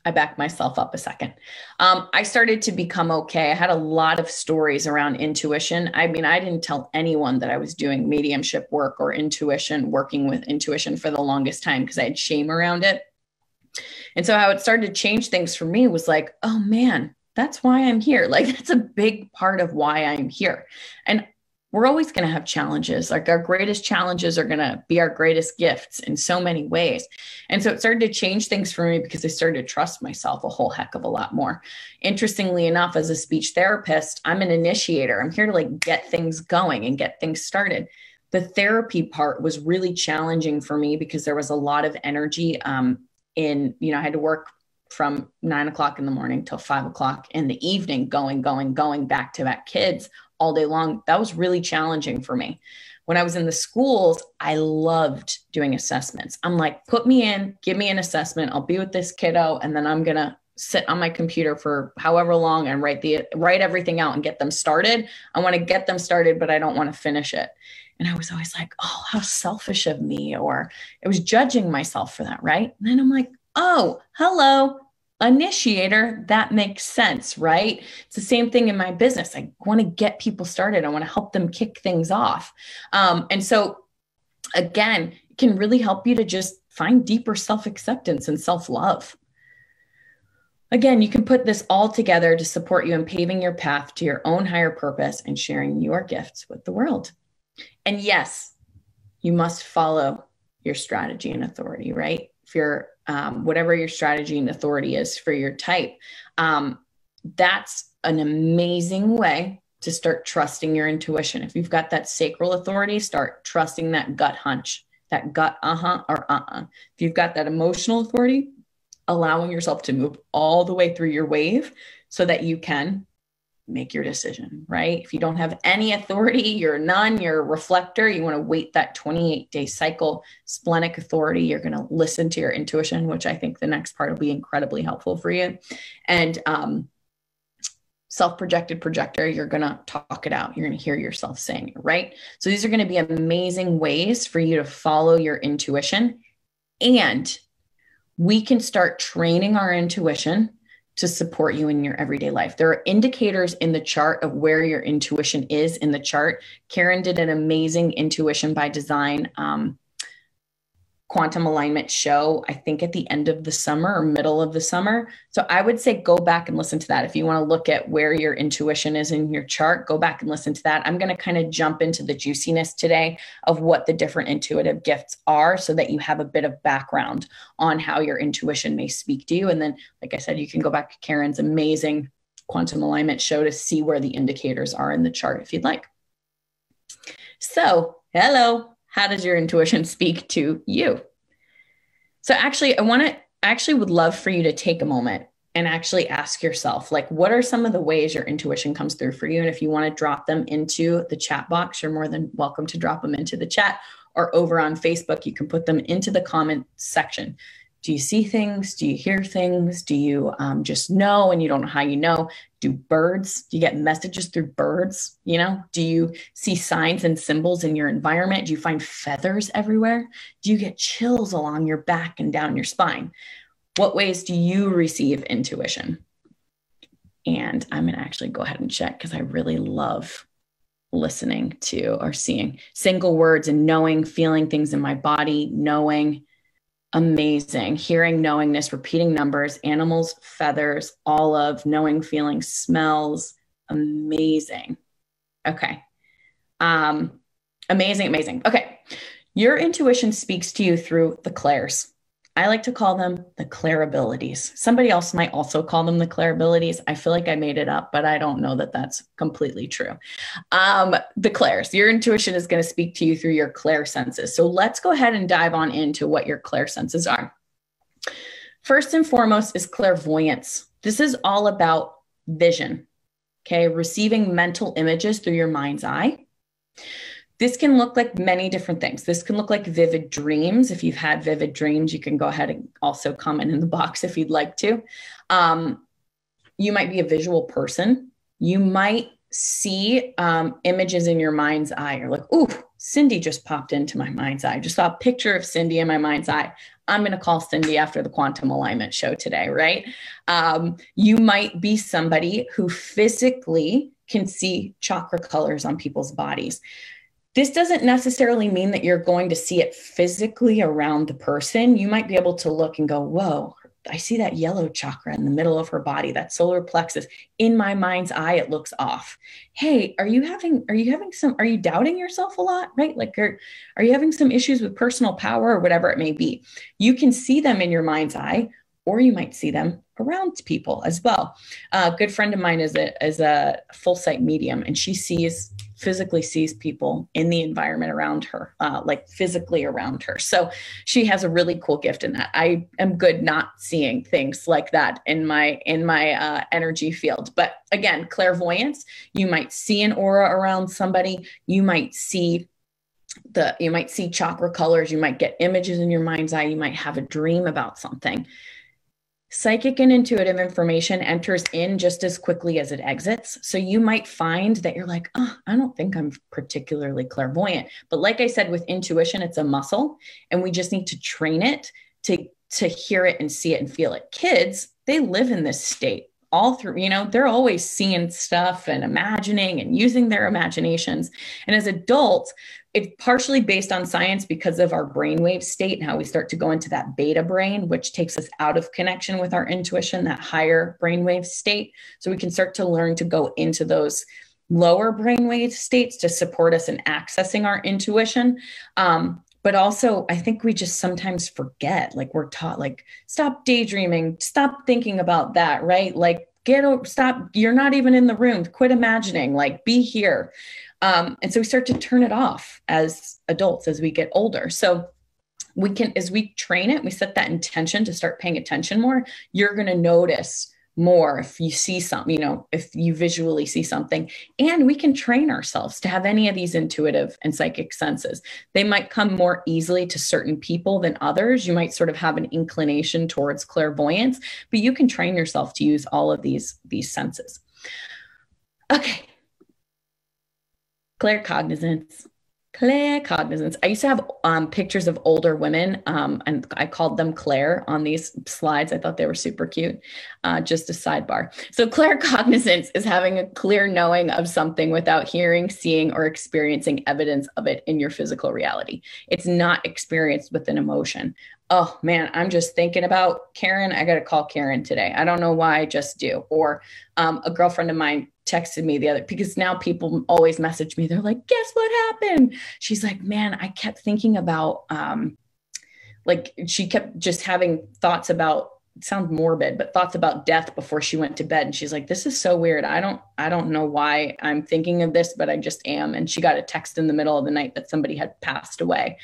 I backed myself up a second. I started to become okay. I had a lot of stories around intuition. I mean, I didn't tell anyone that I was doing mediumship work or intuition, working with intuition for the longest time because I had shame around it. And so how it started to change things for me was like, oh man, that's why I'm here. Like, that's a big part of why I'm here. And we're always going to have challenges. Like, our greatest challenges are going to be our greatest gifts in so many ways. And so it started to change things for me because I started to trust myself a whole heck of a lot more. Interestingly enough, as a speech therapist, I'm an initiator. I'm here to like get things going and get things started. The therapy part was really challenging for me because there was a lot of energy I had to work from 9 o'clock in the morning till 5 o'clock in the evening, going back to back kids all day long. That was really challenging for me. When I was in the schools, I loved doing assessments. I'm like, put me in, give me an assessment. I'll be with this kiddo. And then I'm going to sit on my computer for however long and write everything out and get them started. I want to get them started, but I don't want to finish it. And I was always like, oh, how selfish of me. Or I was judging myself for that. Right. And then I'm like, oh, hello, initiator. That makes sense, right? It's the same thing in my business. I want to get people started. I want to help them kick things off. And so again, it can really help you to just find deeper self-acceptance and self-love. Again, you can put this all together to support you in paving your path to your own higher purpose and sharing your gifts with the world. And yes, you must follow your strategy and authority, right? If you're whatever your strategy and authority is for your type, that's an amazing way to start trusting your intuition. If you've got that sacral authority, start trusting that gut hunch, that gut or If you've got that emotional authority, allowing yourself to move all the way through your wave so that you can make your decision, right? If you don't have any authority, you're none, you're a reflector, you want to wait that 28-day cycle. Splenic authority, you're going to listen to your intuition, which I think the next part will be incredibly helpful for you. And self-projected projector, you're going to talk it out. You're going to hear yourself saying it, right? So these are going to be amazing ways for you to follow your intuition. And we can start training our intuition to support you in your everyday life. There are indicators in the chart of where your intuition is in the chart. Karen did an amazing intuition by design quantum alignment show, I think at the end of the summer or middle of the summer. So I would say go back and listen to that. If you want to look at where your intuition is in your chart, go back and listen to that. I'm going to kind of jump into the juiciness today of what the different intuitive gifts are so that you have a bit of background on how your intuition may speak to you. And then, like I said, you can go back to Karen's amazing quantum alignment show to see where the indicators are in the chart if you'd like. So, hello. How does your intuition speak to you? So actually, I would love for you to take a moment and actually ask yourself, like, what are some of the ways your intuition comes through for you? And if you want to drop them into the chat box, you're more than welcome to drop them into the chat, or over on Facebook, you can put them into the comment section. Do you see things? Do you hear things? Do you just know and you don't know how you know? Do you get messages through birds? Do you see signs and symbols in your environment? Do you find feathers everywhere? Do you get chills along your back and down your spine? What ways do you receive intuition? And I'm going to actually go ahead and check, because I really love listening to or seeing single words and knowing, feeling things in my body, knowing. Amazing. Hearing, knowingness, repeating numbers, animals, feathers, all of, knowing, feeling, smells. Amazing. Okay. Amazing. Okay. Your intuition speaks to you through the clairs. I like to call them the clairabilities. Somebody else might also call them the clairabilities. I feel like I made it up, but I don't know that that's completely true. The clairs, your intuition is going to speak to you through your clair senses. So let's go ahead and dive on into what your clair senses are. First and foremost is clairvoyance. This is all about vision, okay? Receiving mental images through your mind's eye. This can look like many different things. This can look like vivid dreams. If you've had vivid dreams, you can go ahead and also comment in the box if you'd like to. You might be a visual person. You might see images in your mind's eye. You're like, ooh, Cindy just popped into my mind's eye. I just saw a picture of Cindy in my mind's eye. I'm going to call Cindy after the quantum alignment show today, right? You might be somebody who physically can see chakra colors on people's bodies. This doesn't necessarily mean that you're going to see it physically around the person. You might be able to look and go, whoa, I see that yellow chakra in the middle of her body, that solar plexus. In my mind's eye, it looks off. Hey, are you doubting yourself a lot, right? Like, are you having some issues with personal power or whatever it may be? You can see them in your mind's eye, or you might see them around people as well. A good friend of mine is a full sight medium, and she physically sees people in the environment around her, like physically around her. So she has a really cool gift in that. I am good not seeing things like that in my energy field. But again, clairvoyance, you might see an aura around somebody. You might see chakra colors. You might get images in your mind's eye. You might have a dream about something. Psychic and intuitive information enters in just as quickly as it exits. So you might find that you're like, oh, I don't think I'm particularly clairvoyant. But like I said, with intuition, it's a muscle, and we just need to train it to hear it and see it and feel it. Kids, they live in this state all through, they're always seeing stuff and imagining and using their imaginations. And as adults, it's partially based on science because of our brainwave state and how we start to go into that beta brain, which takes us out of connection with our intuition, that higher brainwave state. So we can start to learn to go into those lower brainwave states to support us in accessing our intuition. But also, I think we just sometimes forget, like we're taught, like, stop daydreaming, stop thinking about that, right? Like, stop, you're not even in the room, quit imagining, like, be here. And so we start to turn it off as adults, as we get older. So we can, as we train it, we set that intention to start paying attention more, you're going to notice more if you see something, if you visually see something. And we can train ourselves to have any of these intuitive and psychic senses. They might come more easily to certain people than others. You might sort of have an inclination towards clairvoyance, but you can train yourself to use all of these senses. Okay. Claircognizance. I used to have pictures of older women, and I called them Claire on these slides. I thought they were super cute. Just a sidebar. So claircognizance is having a clear knowing of something without hearing, seeing, or experiencing evidence of it in your physical reality. It's not experienced with an emotion. Oh man, I'm just thinking about Karen. I got to call Karen today. I don't know why, I just do. Or a girlfriend of mine texted me because now people always message me. They're like, guess what happened? She's like, man, I kept thinking about, she kept just having thoughts about, it sounds morbid, but thoughts about death before she went to bed. And she's like, this is so weird. I don't know why I'm thinking of this, but I just am. And she got a text in the middle of the night that somebody had passed away.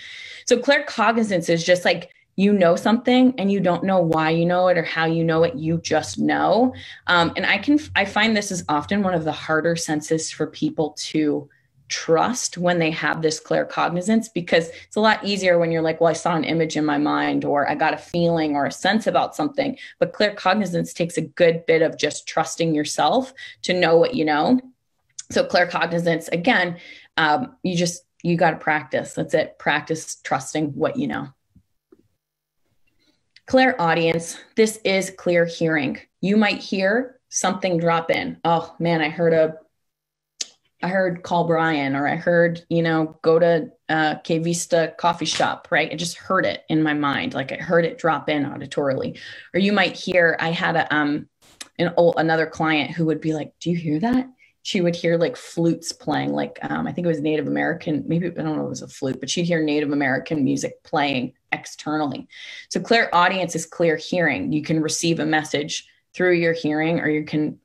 So claircognizance is just like you know something and you don't know why you know it or how you know it, you just know. And I find this is often one of the harder senses for people to trust when they have this claircognizance, because it's a lot easier when you're like, well, I saw an image in my mind, or I got a feeling or a sense about something. But claircognizance takes a good bit of just trusting yourself to know what you know. So claircognizance, again, you got to practice. That's it. Practice trusting what you know. Clairaudience, this is clear hearing. You might hear something drop in. Oh man, I heard call Brian, or I heard, go to K Vista coffee shop, right? I just heard it in my mind. Like I heard it drop in auditorily. Or you might hear, I had another client who would be like, do you hear that? She would hear like flutes playing, like I think it was Native American, maybe, I don't know if it was a flute, but she'd hear Native American music playing externally. So clairaudience is clear hearing. You can receive a message through your hearing, or you can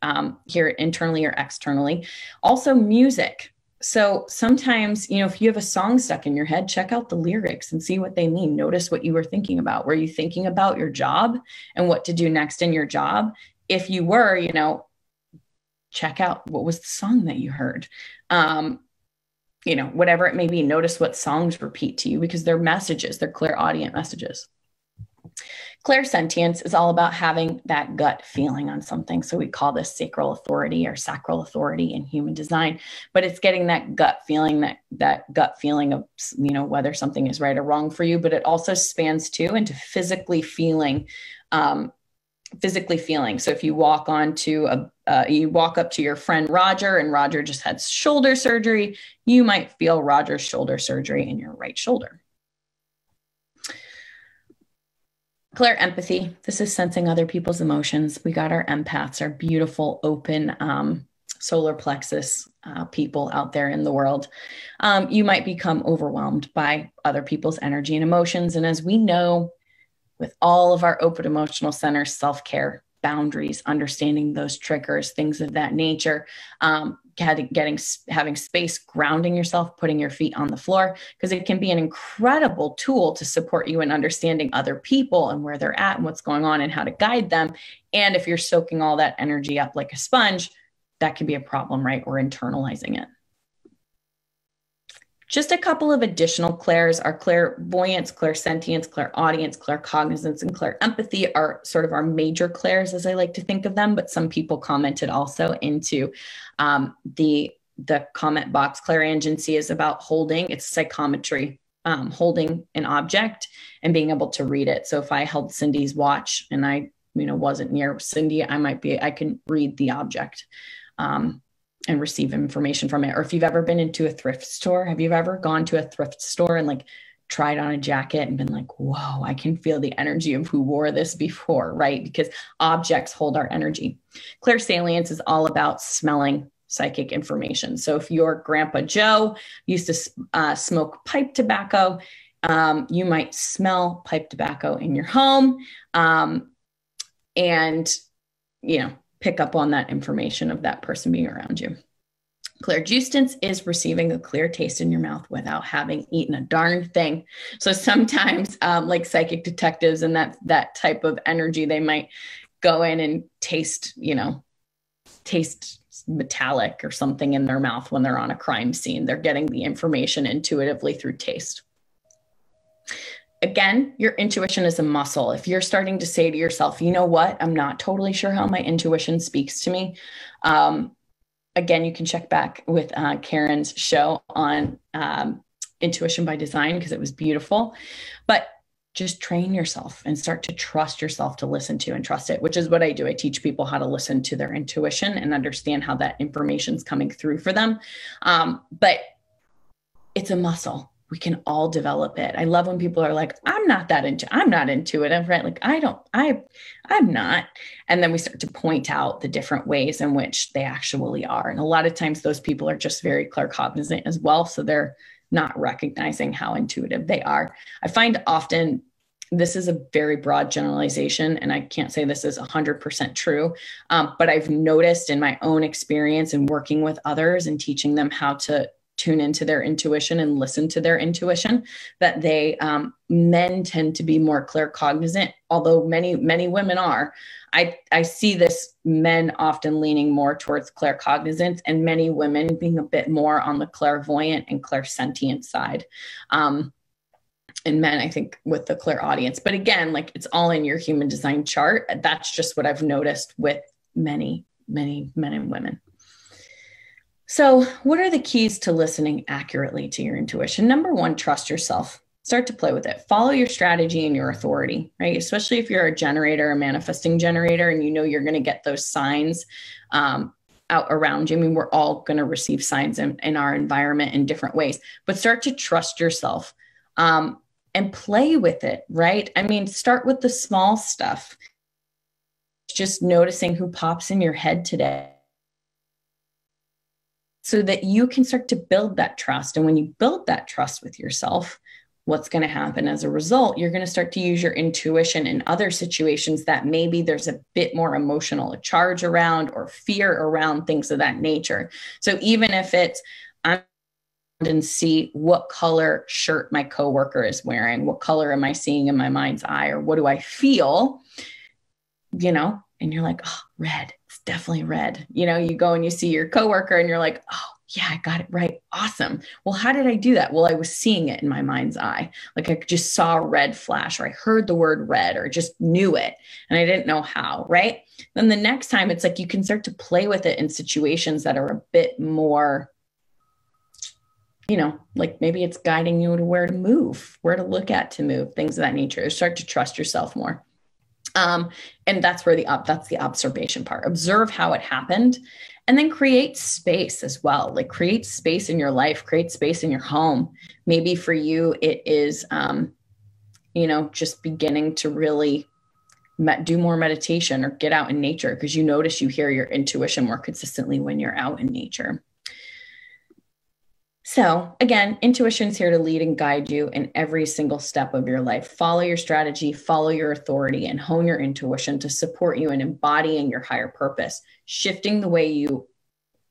hear it internally or externally. Also music. So sometimes, if you have a song stuck in your head, check out the lyrics and see what they mean. Notice what you were thinking about. Were you thinking about your job and what to do next in your job? If you were, check out what was the song that you heard. Whatever it may be, notice what songs repeat to you, because they're messages, they're clairaudient messages. Clairsentience is all about having that gut feeling on something. So we call this sacral authority or sacral authority in human design, but it's getting that gut feeling, that gut feeling of, whether something is right or wrong for you, but it also spans too into physically feeling. So if you walk up to your friend Roger, and Roger just had shoulder surgery, you might feel Roger's shoulder surgery in your right shoulder. Clair empathy. This is sensing other people's emotions. We got our empaths, our beautiful open solar plexus people out there in the world. You might become overwhelmed by other people's energy and emotions. And as we know, with all of our open emotional centers, self-care, boundaries, understanding those triggers, things of that nature, having space, grounding yourself, putting your feet on the floor, because it can be an incredible tool to support you in understanding other people and where they're at and what's going on and how to guide them. And if you're soaking all that energy up like a sponge, that can be a problem, right? Or internalizing it. Just a couple of additional clairs are clairvoyance, clairsentience, clairaudience, claircognizance, and clairempathy are sort of our major clairs, as I like to think of them. But some people commented also into the comment box. Clairangency is about holding, it's psychometry, holding an object and being able to read it. So if I held Cindy's watch and I wasn't near Cindy, I can read the object. And receive information from it. Or if you've ever been into a thrift store, have you ever gone to a thrift store and like tried on a jacket and been like, whoa, I can feel the energy of who wore this before, right? Because objects hold our energy. Clairsalience is all about smelling psychic information. So if your Grandpa Joe used to smoke pipe tobacco, you might smell pipe tobacco in your home and, pick up on that information of that person being around you. Clairgustance is receiving a clear taste in your mouth without having eaten a darn thing. So sometimes like psychic detectives and that type of energy, they might go in and taste metallic or something in their mouth when they're on a crime scene. They're getting the information intuitively through taste. Again, your intuition is a muscle. If you're starting to say to yourself, you know what, I'm not totally sure how my intuition speaks to me. Again, you can check back with Karen's show on Intuition by Design, because it was beautiful. But just train yourself and start to trust yourself to listen to and trust it, which is what I do. I teach people how to listen to their intuition and understand how that information is coming through for them. But it's a muscle. We can all develop it. I love when people are like, I'm not intuitive, right? Like, I'm not. And then we start to point out the different ways in which they actually are. And a lot of times those people are just very claircognizant as well. So they're not recognizing how intuitive they are. I find often, this is a very broad generalization, and I can't say this is 100% true, but I've noticed in my own experience in working with others and teaching them how to tune into their intuition and listen to their intuition, that men tend to be more claircognizant, although many women are. I see this, men often leaning more towards claircognizance and many women being a bit more on the clairvoyant and clairsentient side. And men, I think, with the clairaudience. But again, like, it's all in your human design chart. That's just what I've noticed with many men and women. So what are the keys to listening accurately to your intuition? Number one, trust yourself. Start to play with it. Follow your strategy and your authority, right? Especially if you're a generator, a manifesting generator, and you know you're going to get those signs out around you. I mean, we're all going to receive signs in our environment in different ways, but start to trust yourself and play with it, right? I mean, start with the small stuff. Just noticing who pops in your head today, so that you can start to build that trust. And when you build that trust with yourself, what's going to happen as a result? You're going to start to use your intuition in other situations that maybe there's a bit more emotional charge around or fear around, things of that nature. So even if it's, I'm and see what color shirt my coworker is wearing, what color am I seeing in my mind's eye, or what do I feel, and you're like, oh, red, it's definitely red. You go and you see your coworker and you're like, oh yeah, I got it right. Awesome. Well, how did I do that? Well, I was seeing it in my mind's eye. Like, I just saw a red flash, or I heard the word red, or just knew it. And I didn't know how, right? Then the next time, it's like, you can start to play with it in situations that are a bit more, like maybe it's guiding you to where to move, where to look at to move, things of that nature. Start to trust yourself more. And that's where that's the observation part. Observe how it happened, and then create space as well. Like, create space in your life, create space in your home. Maybe for you, it is, just beginning to really do more meditation or get out in nature, because you notice you hear your intuition more consistently when you're out in nature. So again, intuition is here to lead and guide you in every single step of your life. Follow your strategy, follow your authority, and hone your intuition to support you in embodying your higher purpose, shifting the way you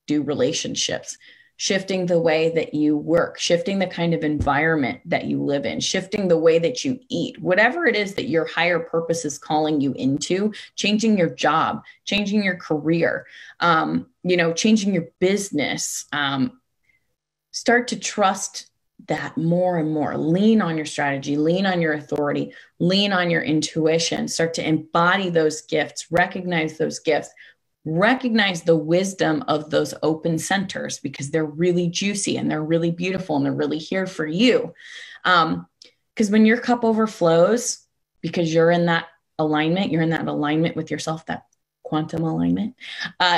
do relationships, shifting the way that you work, shifting the kind of environment that you live in, shifting the way that you eat, whatever it is that your higher purpose is calling you into, changing your job, changing your career, changing your business, start to trust that more and more. Lean on your strategy, lean on your authority, lean on your intuition, start to embody those gifts, recognize those gifts, recognize the wisdom of those open centers, because they're really juicy and they're really beautiful and they're really here for you. Because when your cup overflows, because you're in that alignment with yourself, that quantum alignment,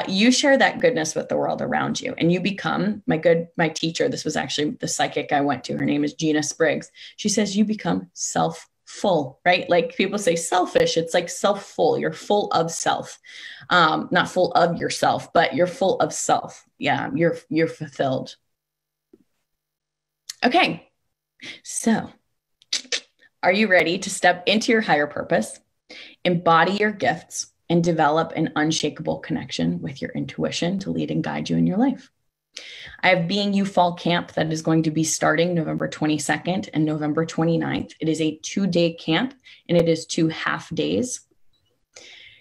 you share that goodness with the world around you, and you become my teacher. This was actually the psychic I went to. Her name is Gina Spriggs. She says, you become self-full, right? Like, people say selfish. It's like self-full. You're full of self, not full of yourself, but you're full of self. Yeah. You're fulfilled. Okay. So are you ready to step into your higher purpose, embody your gifts, and develop an unshakable connection with your intuition to lead and guide you in your life? I have Being You Fall Camp that is going to be starting November 22nd and November 29th. It is a 2-day camp, and it is 2 half days.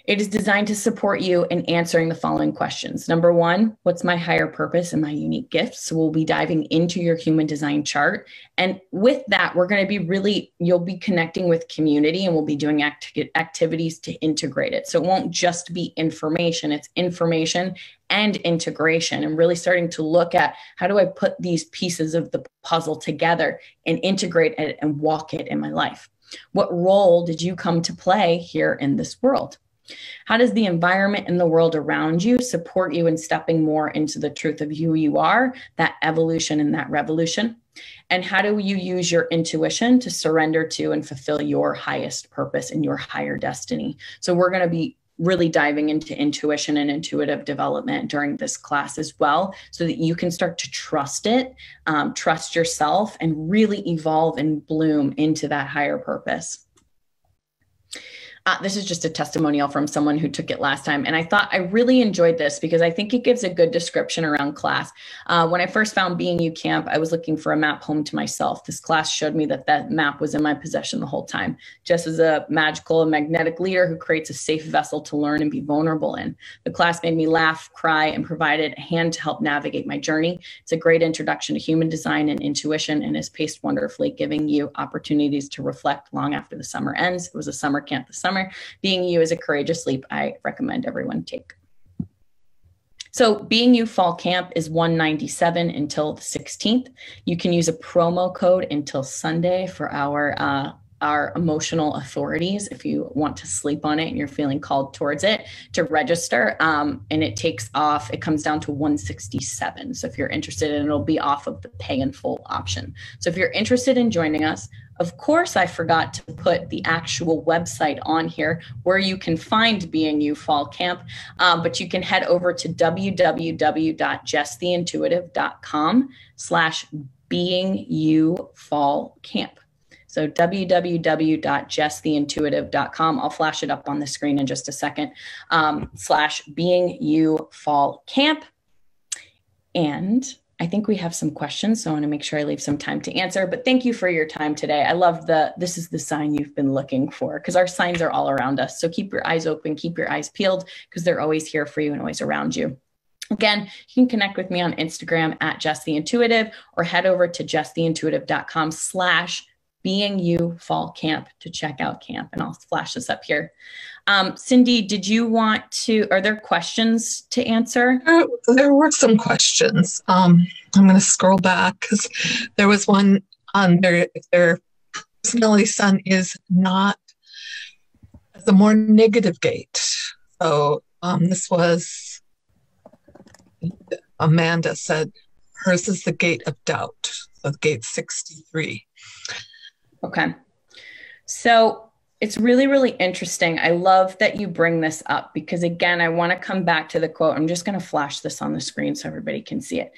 It is designed to support you in answering the following questions. Number one, what's my higher purpose and my unique gifts? So we'll be diving into your human design chart. And with that, we're going to be you'll be connecting with community, and we'll be doing activities to integrate it. So it won't just be information, it's information and integration, and really starting to look at, how do I put these pieces of the puzzle together and integrate it and walk it in my life? What role did you come to play here in this world? How does the environment and the world around you support you in stepping more into the truth of who you are, that evolution and that revolution? And how do you use your intuition to surrender to and fulfill your highest purpose and your higher destiny? So we're going to be really diving into intuition and intuitive development during this class as well, so that you can start to trust it, trust yourself, and really evolve and bloom into that higher purpose. This is just a testimonial from someone who took it last time. And I thought I really enjoyed this because I think it gives a good description around class. When I first found Being You Camp, I was looking for a map home to myself. This class showed me that that map was in my possession the whole time. Jess is a magical and magnetic leader who creates a safe vessel to learn and be vulnerable in. The class made me laugh, cry, and provided a hand to help navigate my journey. It's a great introduction to human design and intuition and is paced wonderfully, giving you opportunities to reflect long after the summer ends. It was a summer camp this summer. Being You is a courageous leap I recommend everyone take. So Being You Fall Camp is $197 until the 16th. You can use a promo code until Sunday for our emotional authorities if you want to sleep on it and you're feeling called towards it to register. And it comes down to $167. So if you're interested, and it'll be off of the pay in full option. So if you're interested in joining us, of course, I forgot to put the actual website on here where you can find Being You Fall Camp, but you can head over to www.jesstheintuitive.com/beingyouFallCamp. So www.jesstheintuitive.com. I'll flash it up on the screen in just a second, /beingyouFallCamp. And I think we have some questions, so I want to make sure I leave some time to answer, but thank you for your time today. I love this is the sign you've been looking for, because our signs are all around us. So keep your eyes open, keep your eyes peeled, because they're always here for you and always around you. Again, you can connect with me on Instagram @JessTheIntuitive, or head over to jesstheintuitive.com/beingyouFallCamp to check out camp. And I'll flash this up here. Cindy, are there questions to answer? There were some questions. I'm going to scroll back because there was one on their personality sun is not the more negative gate. So this was, Amanda said, hers is the gate of doubt. So gate 63. Okay. So it's really, really interesting. I love that you bring this up because, again, I want to come back to the quote. I'm just going to flash this on the screen so everybody can see it.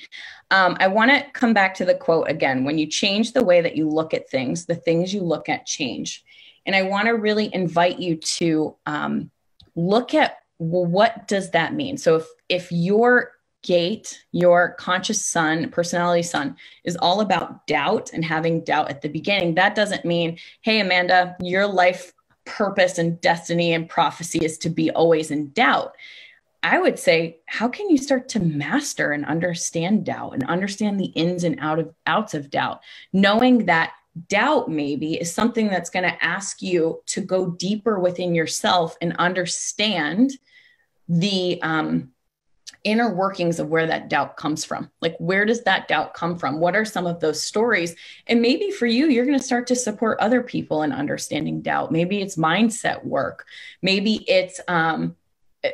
I want to come back to the quote again. When you change the way that you look at things, the things you look at change. And I want to really invite you to look at, well, what does that mean? So if your gate, your conscious sun, personality sun, is all about doubt and having doubt at the beginning, that doesn't mean, hey, Amanda, your life purpose and destiny and prophecy is to be always in doubt. I would say, how can you start to master and understand doubt and understand the ins and outs of doubt, knowing that doubt maybe is something that's going to ask you to go deeper within yourself and understand the inner workings of where that doubt comes from. Like, where does that doubt come from? What are some of those stories? And maybe for you, you're going to start to support other people in understanding doubt. Maybe it's mindset work. Maybe it's, I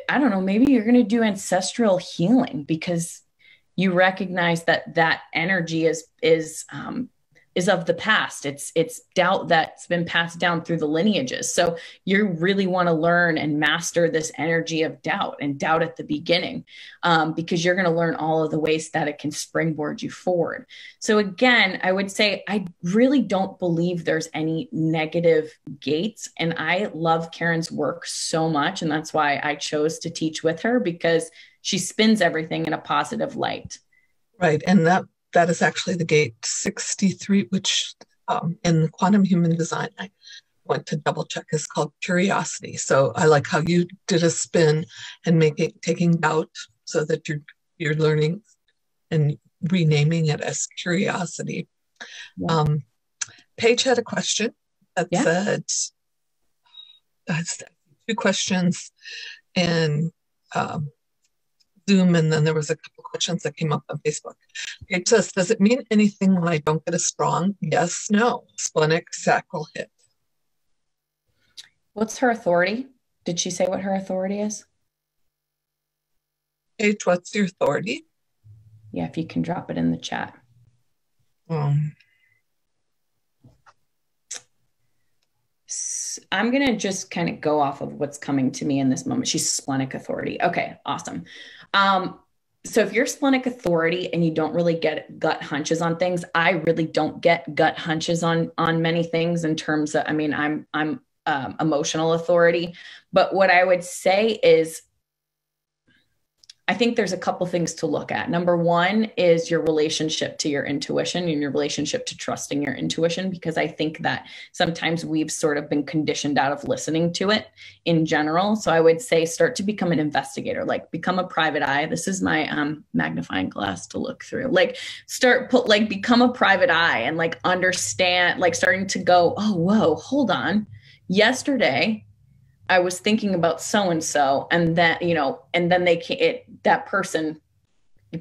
don't know, maybe you're going to do ancestral healing because you recognize that that energy is of the past. It's doubt that's been passed down through the lineages. So you really want to learn and master this energy of doubt and doubt at the beginning, because you're going to learn all of the ways that it can springboard you forward. So again, I would say, I really don't believe there's any negative gates. And I love Karen's work so much. And that's why I chose to teach with her, because she spins everything in a positive light. Right. And that is actually the gate 63, which in quantum human design, I went to double check, is called curiosity. So I like how you did a spin and taking doubt so that you're learning and renaming it as curiosity. Yeah. Paige had a question that said, that's 2 questions and Zoom, and then there was a couple questions that came up on Facebook. It says, does it mean anything when I don't get a strong yes, no, splenic sacral hit? What's her authority? Did she say what her authority is? Paige, what's your authority? Yeah, if you can drop it in the chat. I'm going to just kind of go off of what's coming to me in this moment. She's splenic authority. Okay, awesome. So if you're splenic authority and you don't really get gut hunches on things, I really don't get gut hunches on many things in terms of, I mean, I'm emotional authority. But what I would say is, I think there's a couple things to look at. Number one is your relationship to your intuition and your relationship to trusting your intuition, because I think that sometimes we've sort of been conditioned out of listening to it in general. So I would say start to become an investigator, like become a private eye. This is my magnifying glass to look through. Like become a private eye and like understand, like starting to go, oh, whoa, hold on. Yesterday, I was thinking about so-and-so, and that, and then that person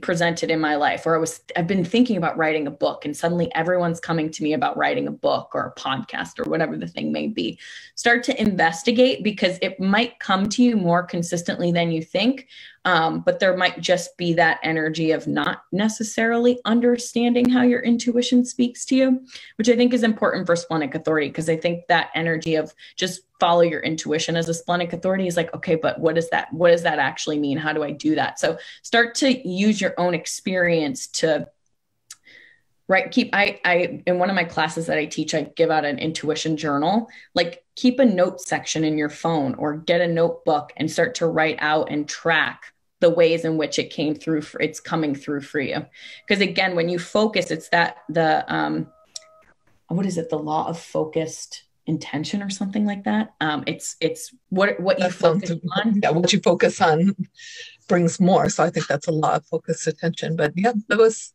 presented in my life, or I've been thinking about writing a book, and suddenly everyone's coming to me about writing a book or a podcast or whatever the thing may be. Start to investigate, because it might come to you more consistently than you think. But there might just be that energy of not necessarily understanding how your intuition speaks to you, which I think is important for splenic authority, because I think that energy of just follow your intuition as a splenic authority is like, okay, but what does that actually mean? How do I do that? So start to use your own experience to I in one of my classes that I teach, I give out an intuition journal. Like, keep a note section in your phone or get a notebook and start to write out and track the ways in which it's coming through for you. Because again, when you focus, it's the law of focused intention or something like that. It's what you focus on. Yeah, what you focus on brings more. So I think that's a law of focused attention. But yeah, that was,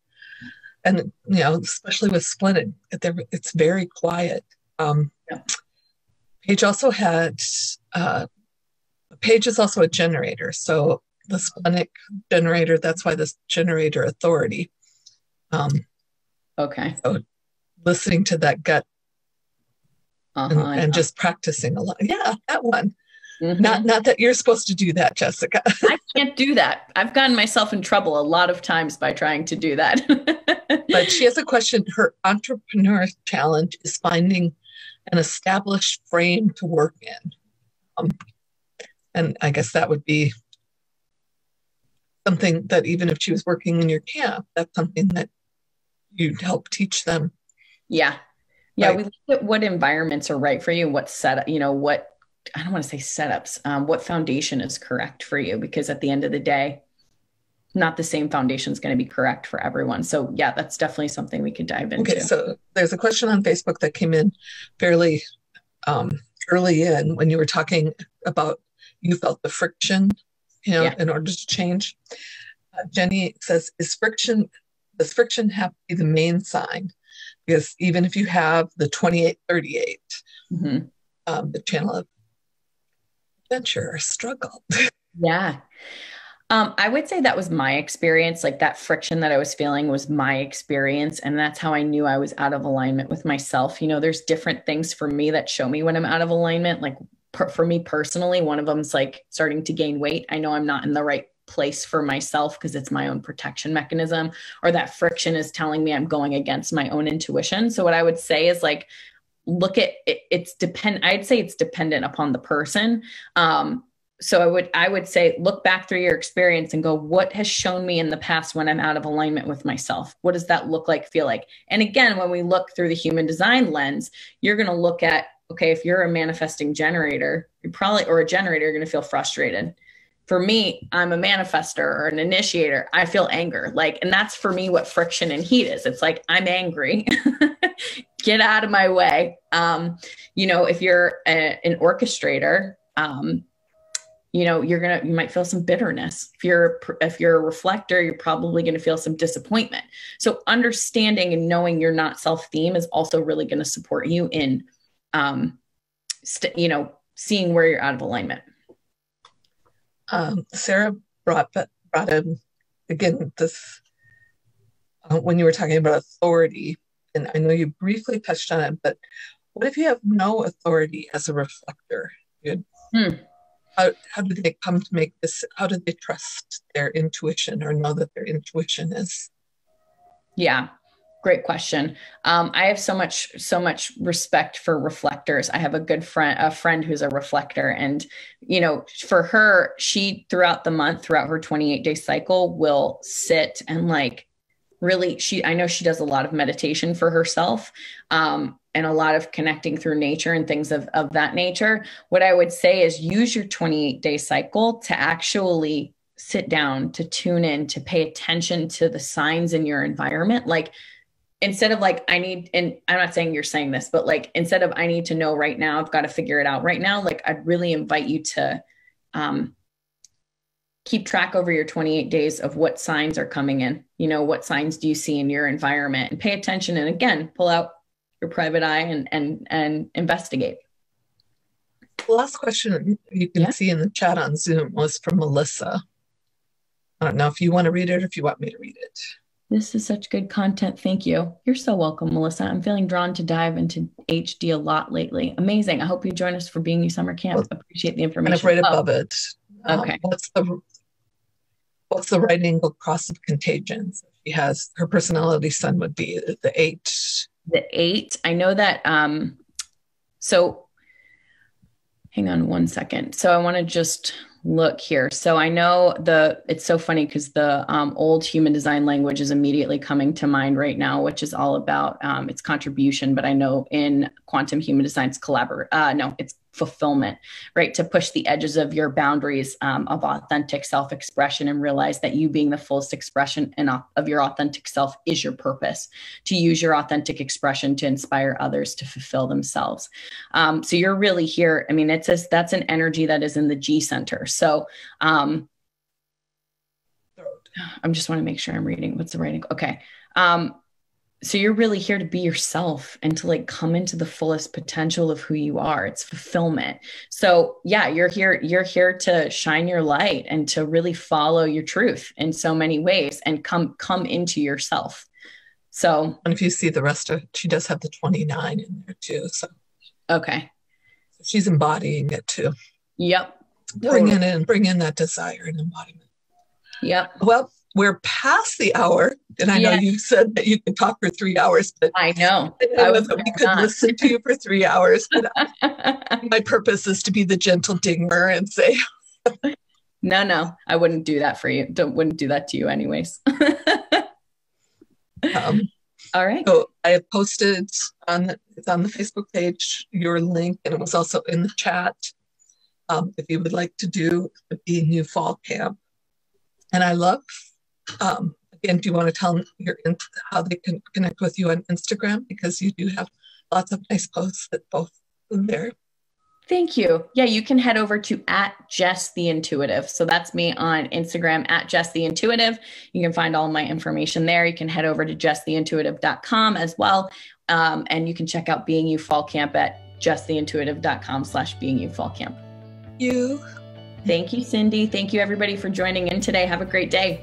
and especially with splitting, it's very quiet. Paige also had Paige is also a generator. So the splenic generator, that's why this generator authority. Okay. So listening to that gut and just practicing a lot. Yeah, that one. Mm-hmm. Not that you're supposed to do that, Jessica. I can't do that. I've gotten myself in trouble a lot of times by trying to do that. But she has a question. Her entrepreneur challenge is finding an established frame to work in. And I guess that would be something that even if she was working in your camp, that's something that you'd help teach them. Yeah. Yeah. Right. We look at what environments are right for you, what setup, what, I don't want to say setups, what foundation is correct for you, because at the end of the day, not the same foundation is going to be correct for everyone. So yeah, that's definitely something we could dive into. Okay. So there's a question on Facebook that came in fairly early in when you were talking about, you felt the friction, in order to change. Jenny says, does friction have to be the main sign? Because even if you have the 2838, the channel of adventure or struggle. Yeah. I would say that was my experience. Like, that friction that I was feeling was my experience. And that's how I knew I was out of alignment with myself. There's different things for me that show me when I'm out of alignment. Like, for me personally, one of them is like starting to gain weight. I know I'm not in the right place for myself because it's my own protection mechanism, or that friction is telling me I'm going against my own intuition. So what I would say is, like, look at it. I'd say it's dependent upon the person. So I would say, look back through your experience and go, what has shown me in the past when I'm out of alignment with myself? What does that look like, feel like? And again, when we look through the human design lens, you're going to look at, okay, if you're a manifesting generator, or a generator, you're going to feel frustrated. For me, I'm a manifester or an initiator. I feel anger. And that's for me what friction and heat is. It's like, I'm angry. Get out of my way. If you're an orchestrator, you might feel some bitterness. If you're a reflector, you're probably going to feel some disappointment. So understanding and knowing you're not self-theme is also really going to support you in, seeing where you're out of alignment. Sarah brought in, again, this, when you were talking about authority, and I know you briefly touched on it, but what if you have no authority as a reflector? How do they come to make this? How do they trust their intuition or know that their intuition is? Yeah. Great question. I have so much respect for reflectors. I have a friend who's a reflector, and, for her, she, throughout her 28-day cycle, will sit and really, I know she does a lot of meditation for herself. and a lot of connecting through nature and things of that nature. What I would say is use your 28-day cycle to actually sit down, to tune in, to pay attention to the signs in your environment. Like, instead of like, I need, and I'm not saying you're saying this, but like, instead of I need to know right now, I've got to figure it out right now. Like, I'd really invite you to keep track over your 28 days of what signs are coming in. You know, what signs do you see in your environment, and pay attention. And again, pull out your private eye and investigate. The last question you can see in the chat on Zoom was from Melissa. I don't know if you want to read it or if you want me to read it. This is such good content. Thank you. You're so welcome, Melissa. I'm feeling drawn to dive into HD a lot lately. Amazing. I hope you join us for Being You Summer Camp. Well, appreciate the information. Kind of right above it. Okay. What's the right angle cross of contagions? She has, her personality sun would be the 8. The 8. I know that. So hang on one second. So I want to just look here. So I know it's so funny because the old human design language is immediately coming to mind right now, which is all about its contribution. But I know in quantum human design, it's fulfillment, right? To push the edges of your boundaries of authentic self-expression and realize that you being the fullest expression of your authentic self is your purpose, to use your authentic expression to inspire others to fulfill themselves. So you're really here. I mean, that's an energy that is in the G center. So I just want to make sure I'm reading. What's the writing? Okay. So you're really here to be yourself and to like come into the fullest potential of who you are. It's fulfillment. So yeah, you're here to shine your light and to really follow your truth in so many ways and come into yourself. So, and if you see the rest of it, she does have the 29 in there too. So, okay. She's embodying it too. Yep. Bring in that desire and embodiment. Yep. Well, we're past the hour, and I know you said that you can talk for 3 hours, but I know that we could listen to you for 3 hours. But my purpose is to be the gentle dinger and say, no, I wouldn't do that for you. Wouldn't do that to you, anyways. All right. So I have posted it's on the Facebook page your link, and it was also in the chat. If you would like to do a Being You Fall Camp, and I love. Again, do you want to tell them how they can connect with you on Instagram? Because you do have lots of nice posts that both there. Thank you. Yeah, you can head over to @JessTheIntuitive. So that's me on Instagram @JessTheIntuitive. You can find all my information there. You can head over to JessTheIntuitive.com as well. And you can check out Being You Fall Camp at JessTheIntuitive.com/BeingYouFallCamp. You. Thank you, Cindy. Thank you, everybody, for joining in today. Have a great day.